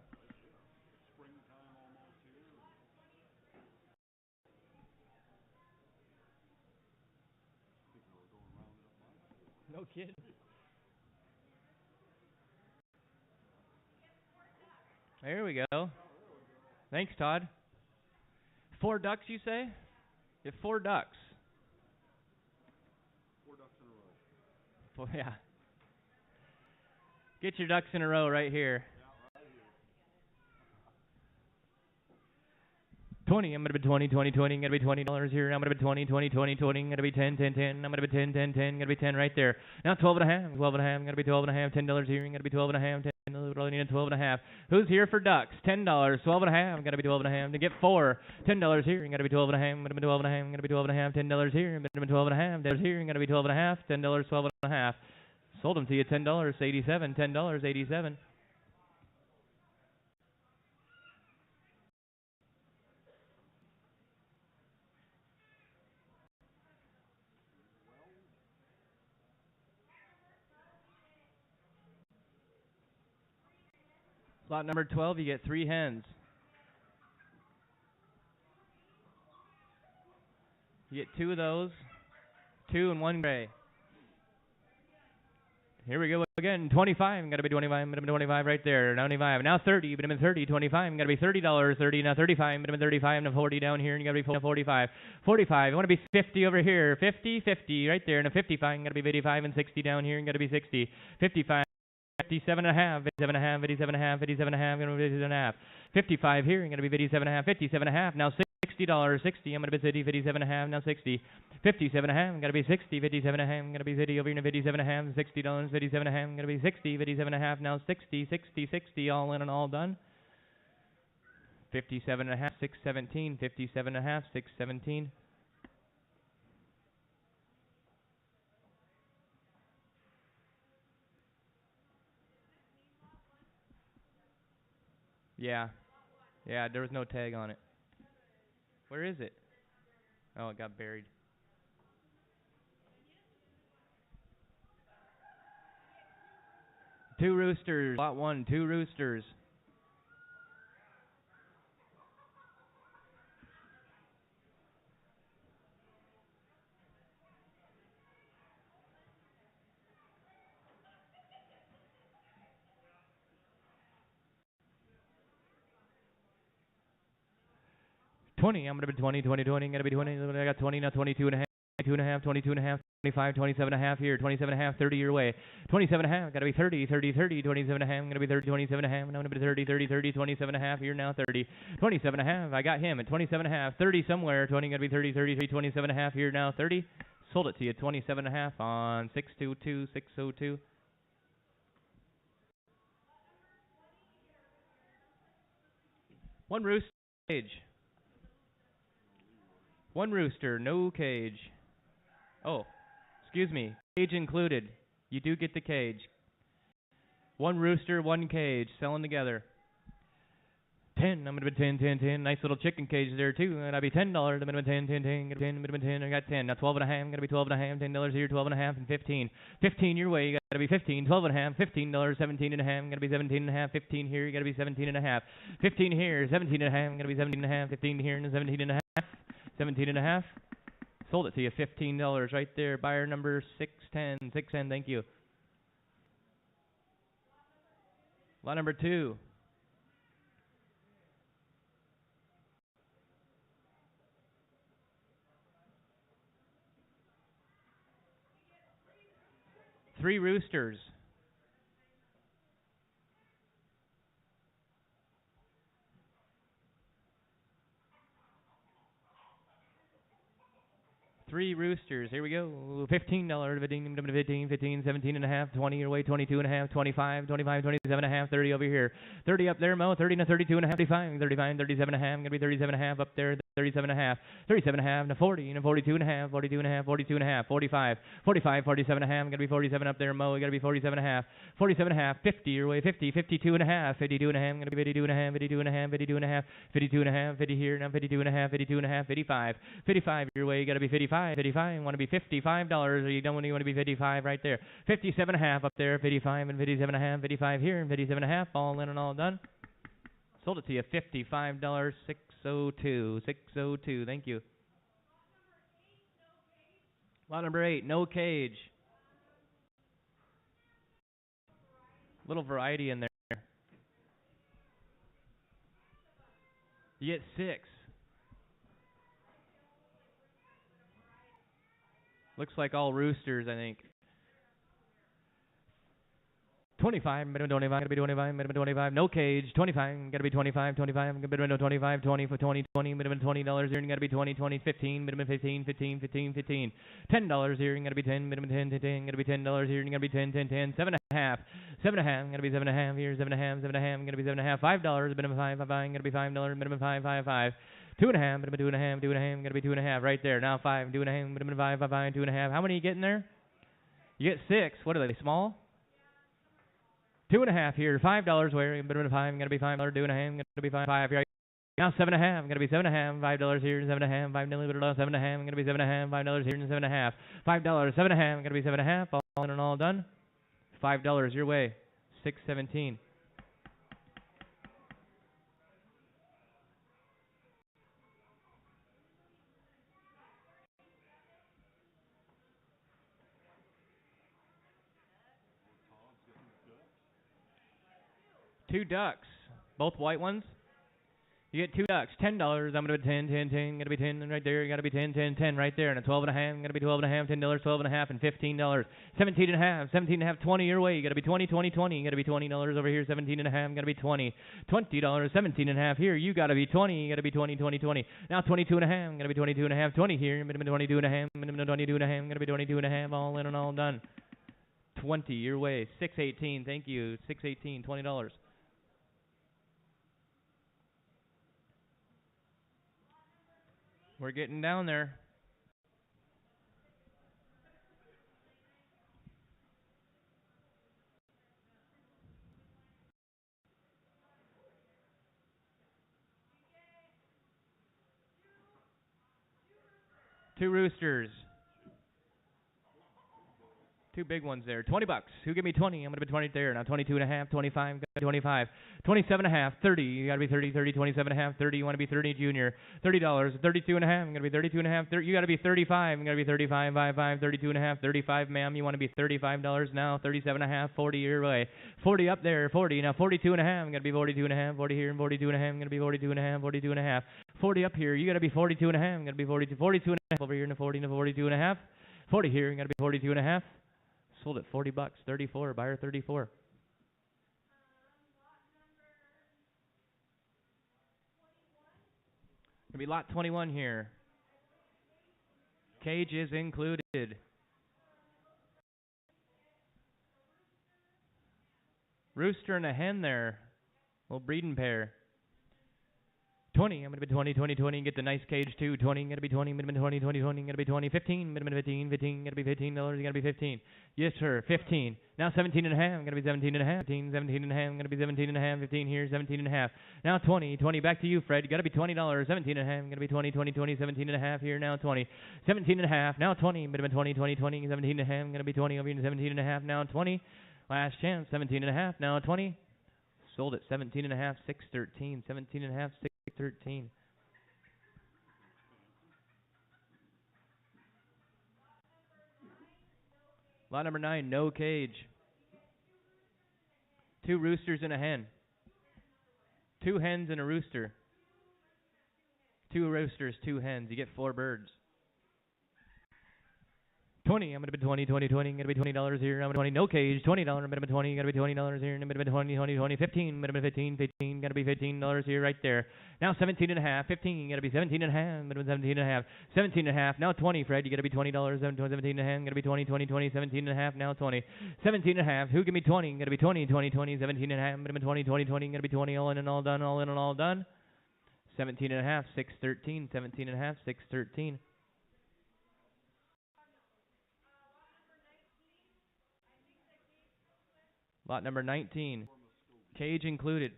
No kidding. There we go. Thanks, Todd. 4 ducks, you say? You have 4 ducks. 4 ducks in a row. Yeah. Get your ducks in a row right here. 20, I'm going to be 20, 20, 20, I'm going to be $20 here, I'm going to be 20, 20, 20, 20, I'm going to be 10, 10, 10, I'm going to be 10, 10, 10, I'm going to be 10 right there. Now 12 and a half, 12 and a half, I'm going to be 12 and a half, $10 here, I'm going to be 12 and a half, 10, really need 12 and a half. Who's here for ducks? $10, 12 and a half, I'm going to be 12 and a half. To get 4, $10 here, I'm going to be 12 and a half, I'm going to be 12 and a half, I'm going to be 12 and a half, $10 here, I'm going to be 12 and a half, $10 here, I'm going to be 12 and a half, $10, 12 and a half. Sold them to you, $10, 87, $10, 87. Slot number 12, you get 3 hens. You get 2 of those, 2 and 1 gray. Here we go again. 25, gotta be 25, minimum 25 right there. 95, now 30, minimum 30, 25, gotta be $30, 30, now 35, minimum 35, now 40 down here, and you gotta be 45. 45, you wanna be 50 over here, 50, 50 right there, and a 55, gotta be 55 and 60 down here, and gotta be 60. 55. 57 and a half, 57 and a half, 57 and a half, 57 and a half, 57 and a half. 55 here, I'm going to be 57 and a half, 57 and a half, now $60, 60, I'm going to be 50, 57 and a half, now 60. 57 and a half, I'm going to be 60, 57 and a half, I'm going to be 50 over here, 57 and a half, $60, 57 and a half, I'm going to be 60, 57 and a half, now 60, 60, 60, all in and all done. 57 and a half, 617, 57 and a half, 617. Yeah. Yeah, there was no tag on it. Where is it? Oh, it got buried. Two roosters. Lot 1, 2 roosters. I'm going to be 20, 20, 20. I'm going to be 20. I got 20, now 22 and a half. 22 and a half, 22 and a half, 25, 27 and a half here, 27 and a half, 30 your way, 27 and a half, got to be 30, 30, 30, 27 and a half, I'm going to be 30, 27 and a half, I'm going to be 30, 30, 30, 27 and a half here now, 30, 27 and a half, I got him at 27 and a half, 30 somewhere, 20, going to be 30, 33, 27 and a half here now, 30, sold it to you, 27 and a half on 622, 602. One rooster, cage. One rooster, no cage. Oh, excuse me. Cage included. You do get the cage. One rooster, one cage, selling together. 10. I'm gonna be 10, 10, 10. Nice little chicken cage there too. And I'll be $10. I'm gonna be 10, 10, 10. Gonna be 10. I'm gonna be 10. I got 10. Now 12 and a half. I'm gonna be 12 and a half. $10 here. 12 and a half and 15. 15 your way. You gotta be 15. 12 and a half. $15. 17 and a half. I'm gonna be 17 and a half. 15 here. You gotta be 17 and a half. 15 here. 17 and a half. I'm gonna be 17 and a half. 15 here and 17 and a half. 17 and a half. Sold it to you. $15 right there. Buyer number 610. 610. Thank you. Lot number 2. Three roosters. Three roosters. Here we go. $15. 15, 15, 17 and a half, 20 your way, 22 and a half, 25, 25, 27 and a half, 30 over here. 30 up there, Mo. 30 to 32 and a half, 35, 35, 37 and a half. Gonna be 37 and a half up there. 37 and a half, 37 and a half, to 40, and 42 and a half, 42 and a half, 42 and a half, 45, 45, 47 and a half. Gonna be 47 up there, Mo. You gotta be 47 and a half, 47 and a half, 50 your way, 50, 52 and a half, 52 and a half. Gonna be 52 and a half, 52 and a half, 52 and a half, 52 and a half, 50 here, now 52 and a half, 52 and a half, 55, 55 your way. You gotta be 55, 55. Want to be $55? Or you don't want to be 55 right there. 57 and a half up there, 55 and 57 and a half, 55 here, and 57 and a half. All in and all done. Sold it to you. $55, 602, 602. Thank you. Lot number 8, no cage. Little variety in there. You get 6. Looks like all roosters, I think. 25, minimum 25, gotta be 25, minimum 25, no cage, 25, gotta be 25, 25, minimum 25, 20 for 20, 20, minimum $20 here, and gotta be 20, 20, 15, minimum 15, 15, 15, 15, $10 here, and gotta be 10, minimum 10, 10, 10, gotta be $10 here, and gotta be 10, 10, 10, 7 and a half, 7 and a half, gotta be 7 and a half here, 7 and a half, 7 and a half, gotta be 7 and a half, $5, minimum 5, 5, 5, gotta be $5, minimum 5, 5, 5. 2 and a half, minimum 2 and a half, 2 and a half, gotta be 2 and a half right there. Now 5, 2 and a half, minimum 5, 5, 5, 2 and a half. How many you getting there? You get 6. What are they, small? 2 and a half here, $5 where, minimum 5, gotta be $5, 2 and a half, gotta be 5, 5 here. Now 7 and a half, gotta be 7 and a half, $5 here, 7 and a half, $5, 7 and a half, gotta be 7 and a half, $5 here, and 7 and a half, $5, 7 and a half, gotta be 7 and a half, all in and all done. $5 your way, 617. Two ducks, both white ones. You get 2 ducks, $10. I'm gonna be 10, 10, 10. Gonna be 10 right there. You gotta be 10, 10, 10 right there. And a 12 and a half. Gonna be 12 and a half. $10, 12 and a half, and $15. 17 and a half. 17 and a half. 20 your way. You gotta be 20, 20, 20. You gotta be $20 over here. 17 and a half. Gotta be 20. $20. 17 and a half here. You gotta be 20. You gotta be 20, 20, 20. Now 22 and a half. Gonna be 22 and a half. 20 here. Minimum 22 and a half. Minimum 22 and a half. Gonna be 22 and a half. All in and all done. 20 your way. 618. Thank you. 618. $20. We're getting down there. Two roosters. 2 big ones there. $20. Who give me 20? I'm going to be 20 there. Now 22 and a half, 25, 25, 27 and a half, 30. You got to be 30, 30, 27 and a half, 30. You want to be 30 junior. $30, 32 and a half. I'm going to be 32 and a half. 30, you got to be 35. I'm going to be 35, 5, 5, 32 and a half, 35, ma'am. You want to be $35 now. 37 and a half, 40 your way. 40 up there, 40. Now 42 and a half. I'm going to be 42 and a half, 40 here, and 42 and a half. I'm going to be 42 and a half, 42 and a half. 40 up here. You got to be 42 and a half. I'm going to be 42, 42 and a half over here, and 40 and 42 and a half. 40 here. I'm going to be 42 and a half. Sold at $40, 34, buyer 34. Gonna be lot 21 here. Cage is included. Rooster and a hen there. Little breeding pair. 20, I'm going to be 20, 20, 20, get the nice cage too. 20, going to be 20, minimum 20, 20, 20, going to be 20, 15, minimum 15, 15, going to be $15, going to be 15. Yes, sir, 15. Now 17 and a half, going to be 17 and a half, 15, 17 and a half, going to be 17 and a half, 15 here, 17 and a half. Now 20, 20, back to you, Fred. You got to be $20, 17 and a half, going to be 20, 20, 20, 17 and a half here, now 20. 17 and a half, now 20, minimum 20, 20, 20, 17 and a half, going to be 20 over here, 17 and a half, now 20. Last chance, 17 and a half, now 20. Sold it, 17 and a half, 613, 17 and a half, 613. Lot number 9, no cage. 2 roosters and a hen. 2 hens and a rooster. 2 roosters, 2 hens. You get 4 birds. 20, I'm going to be 20, 20, 20, I'm going to be $20 here, I'm going to be 20, no cage, $20, I'm going to be 20, I'm going to be $20 here, I'm going to be 20, 20, 20, 15, I'm going to be 15, 15, going to be $15 here, right there. Now 17 and a half, 15, going to be 17 and a half, I'm going to be 17 and a half, 17 and a half, now 20, Fred, you got to be $20, 17 and a half, I'm going to be 20, 20, 20, 17 and a half, now 20, 17 and a half, who give me 20, I'm going to be 20, 20, 20, 17 and a half, I'm going to be 20, 20, 20, I'm going to be 20, all in and all done, all in and all done. 17 and a half, 613, 17 and a half, 613. Lot number 19, cage included.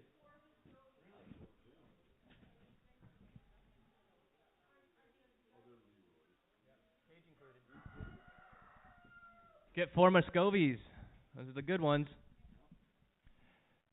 Get 4 Muscovies. Those are the good ones.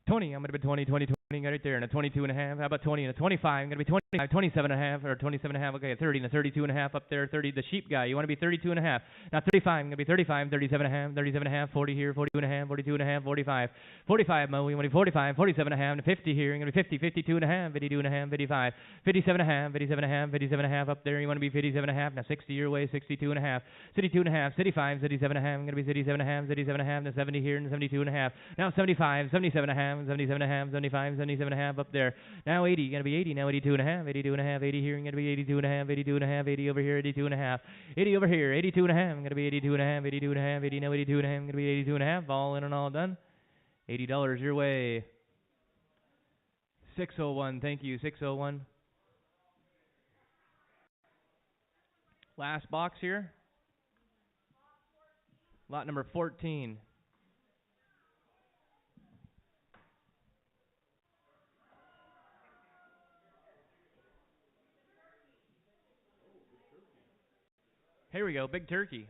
20, I'm going to be 20, 20, 20, right there, and a 22 and a half. How about 20 and a 25? I'm going to be 25, 27 and a half, or 27 and a half. Okay, a 30 and a 32 and a half up there. 30, the sheep guy. You want to be 32 and a half. Now 35, I'm going to be 35, 37 and a half, 37 and a half, 40 here, 42 and a half, 42 and a half, 45. 45, Mo, you want to be 45, 47 and a half, and 50 here. I'm going to be 50, 52 and a half, 52 and a half, 55, 57 and a half, 57 and a half, 57 and a half up there. You want to be 57 and a half. Now 60 your way, 62 and a half, 62 and a half, 65, 67 and a half. I'm going to be 67 and a half, 67 and a half, and 70 here, and 72 and a half. Now 75, 77 and a half, 77 and a half, 75, 77 and a half up there. Now 80, you're going to be 80, now 82 and a half, 82 and a half, 80 here, you're going to be 82 and a half, 82 and a half, 80 over here, 82 and a half, 80 over here, 82 and a half, I'm going to be 82 and a half, 82 and a half, 80, now 82 and a half, I'm going to be 82 and a half, all in and all done. $80 your way. 601, thank you, 601. Last box here. Lot number 14. Here we go, big turkey.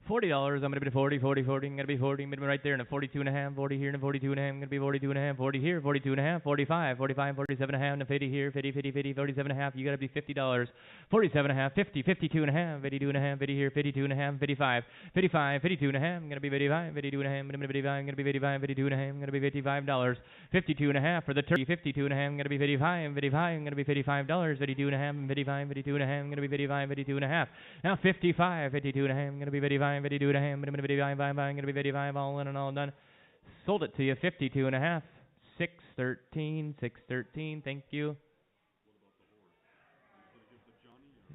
$40, I'm going to be 40, 40, 40, I'm going to be 40, minimum right there, and a 42 and a half, 40 here, and a 42 and a half, I'm going to be 42 and a half, 40 here, 42 and a half, 45, 45, 47 and a half, and a 50 here, 50, 50, 50, 47 and a half, you got to be $50, 47 and a half, 50, 52 and a half, 52 and a half, 50 here, 52 and a half, 55, 55, 52 and a half, I'm going to be 55, 52 and a half, I'm going to be 55, I'm going to be 55, 52 and a half, I'm going to be $55, 52 and a half for the turkey, 52 and a half, I'm going to be 55, 55, I'm going to be $55, 52 and a half, and 55, 52 and a half, I'm going to be 55, 52 and a half, now 55, 52 and a half, I'm going to be 55, 52 and a half, I'm going to be 55, I'm going to be 55, all in and all done. Sold it to you, 52 and a half, 613, 613, thank you.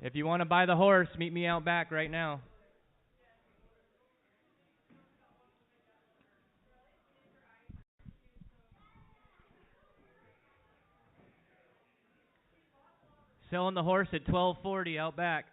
If you want to buy the horse, meet me out back right now. Selling the horse at $12.40 out back.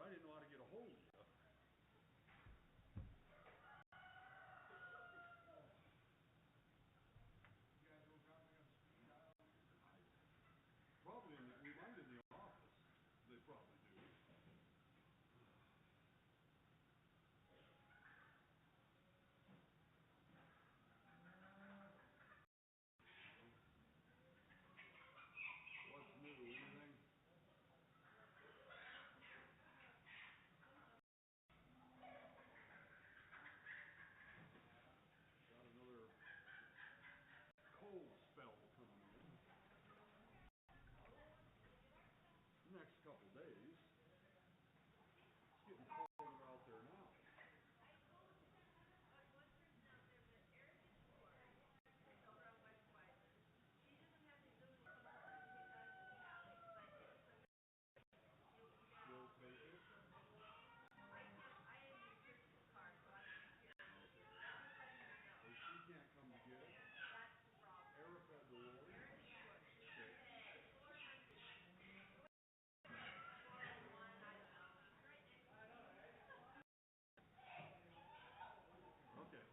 I didn't know how to get a hold of you. You guys will drop me on speed dial? Probably we might in the office. They probably do. What's new? Anything? Got another cold spell coming in. Next couple days. It's getting colder out there now. She'll take it. Well, she can't come to get it. Erica at the Lord. Okay.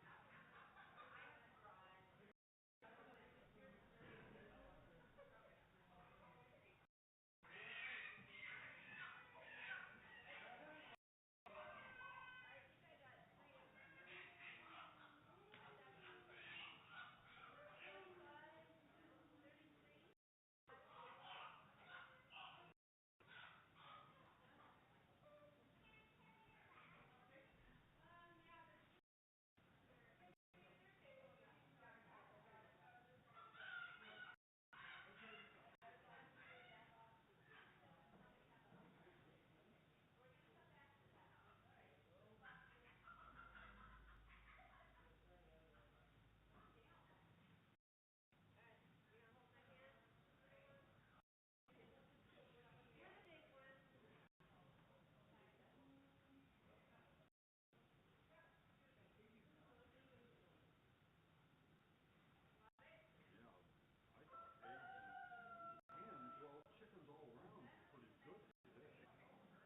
Chickens all around were pretty good today.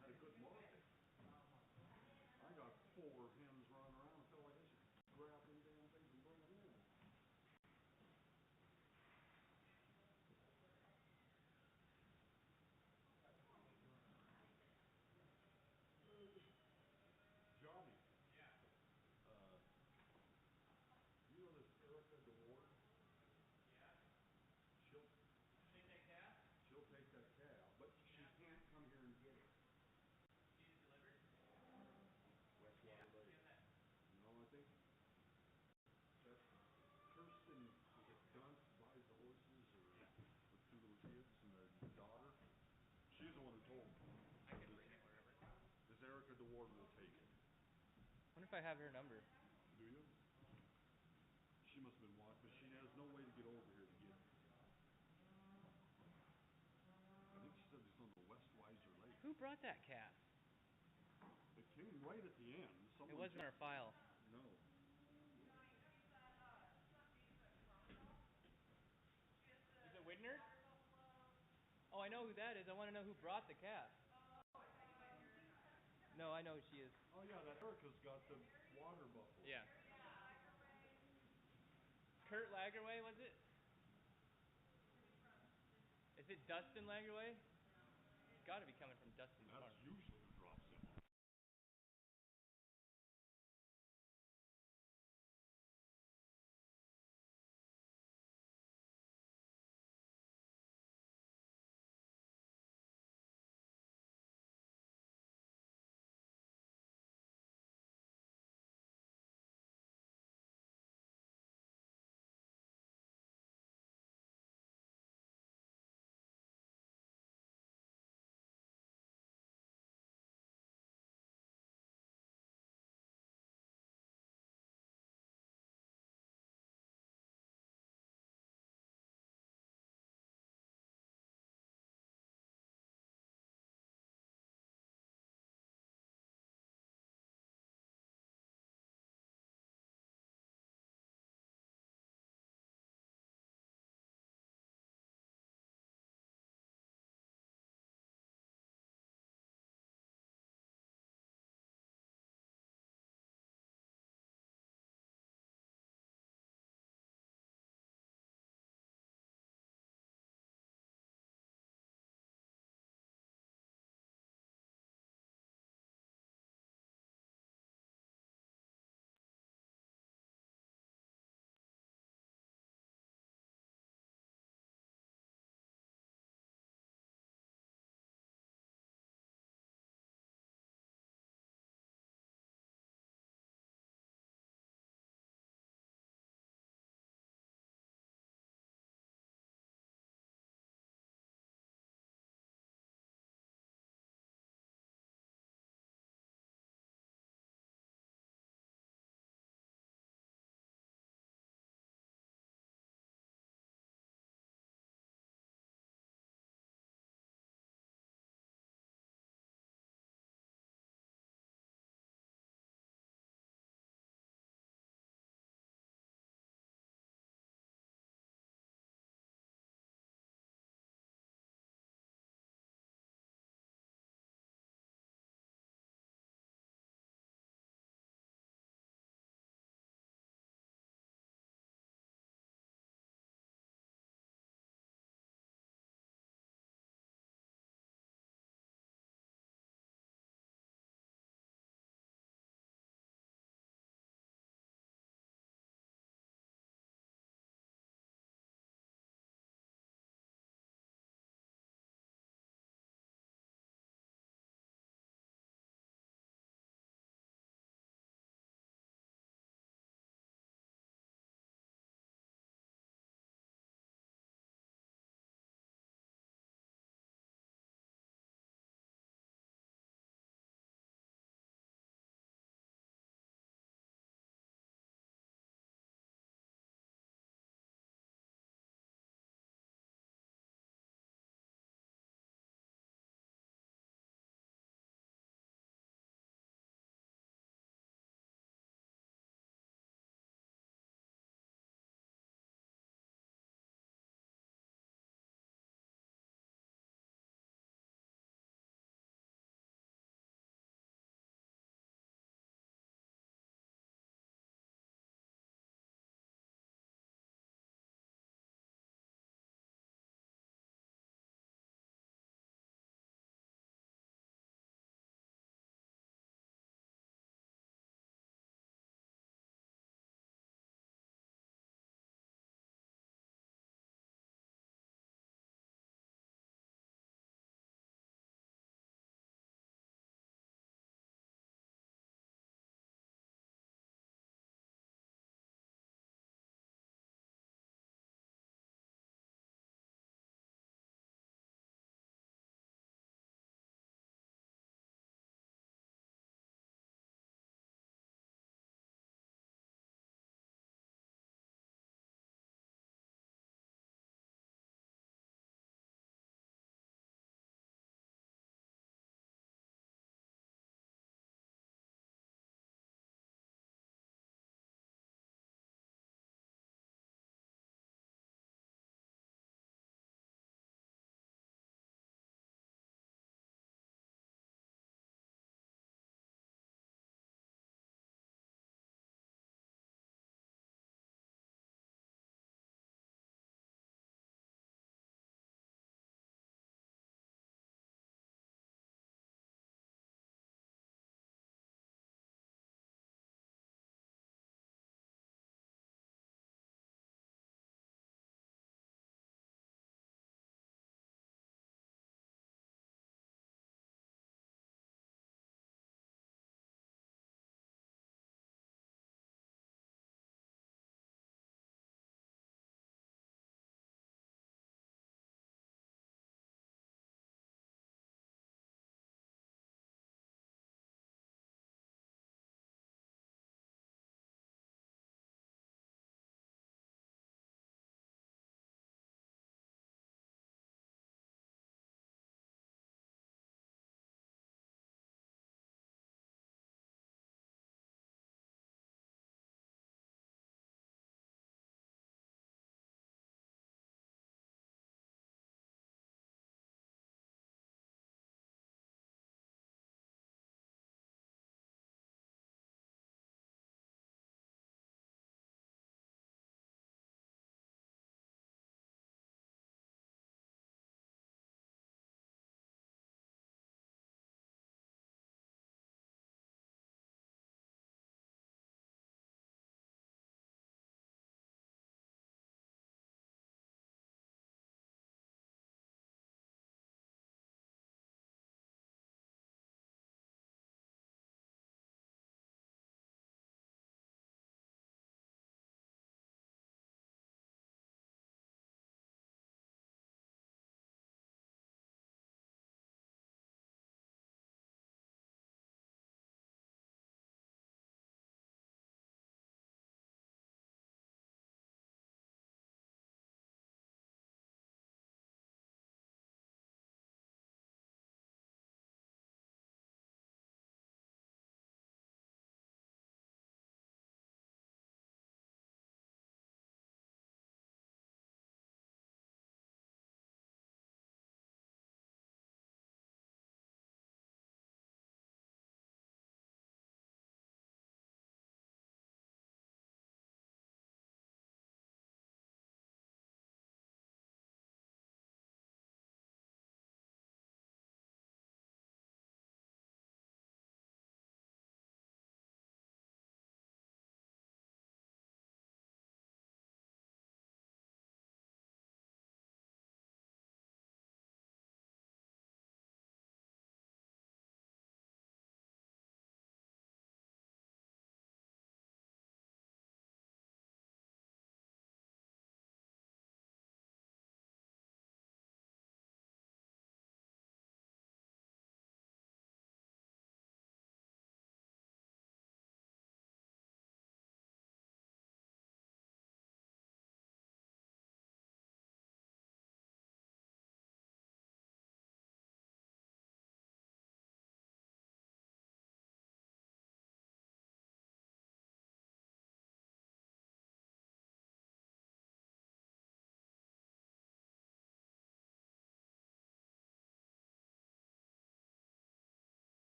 Had a good market. I got 4 hens running around and felt like I should grab them damn things and bring them in. Johnny. Yeah. You know this Erica DeWard? Yeah. She'll Take that calf? She'll take that calf, but she can't come here and get it. Need it delivered? West Water Lake. No, I think that's Kirsten, is it Dunst buys the horses or with 2 little kids and a daughter? She's the one who told me. I can bring it wherever. This Erica DeWard will take it. Wonder if I have her number. Do you? She must have been watching, but she has no way to get over here to get it. I think she said it's on the West Weiser Lake. Who brought that calf? It came right at the end. It wasn't in our file. No. Is it Widner? Oh, I know who that is. I want to know who brought the calf. No, I know who she is. Oh yeah, that Erica's got the water buffalo. Yeah. Kurt Lagerway, was it? Is it Dustin Lagerway? It's got to be coming from Dustin's farm.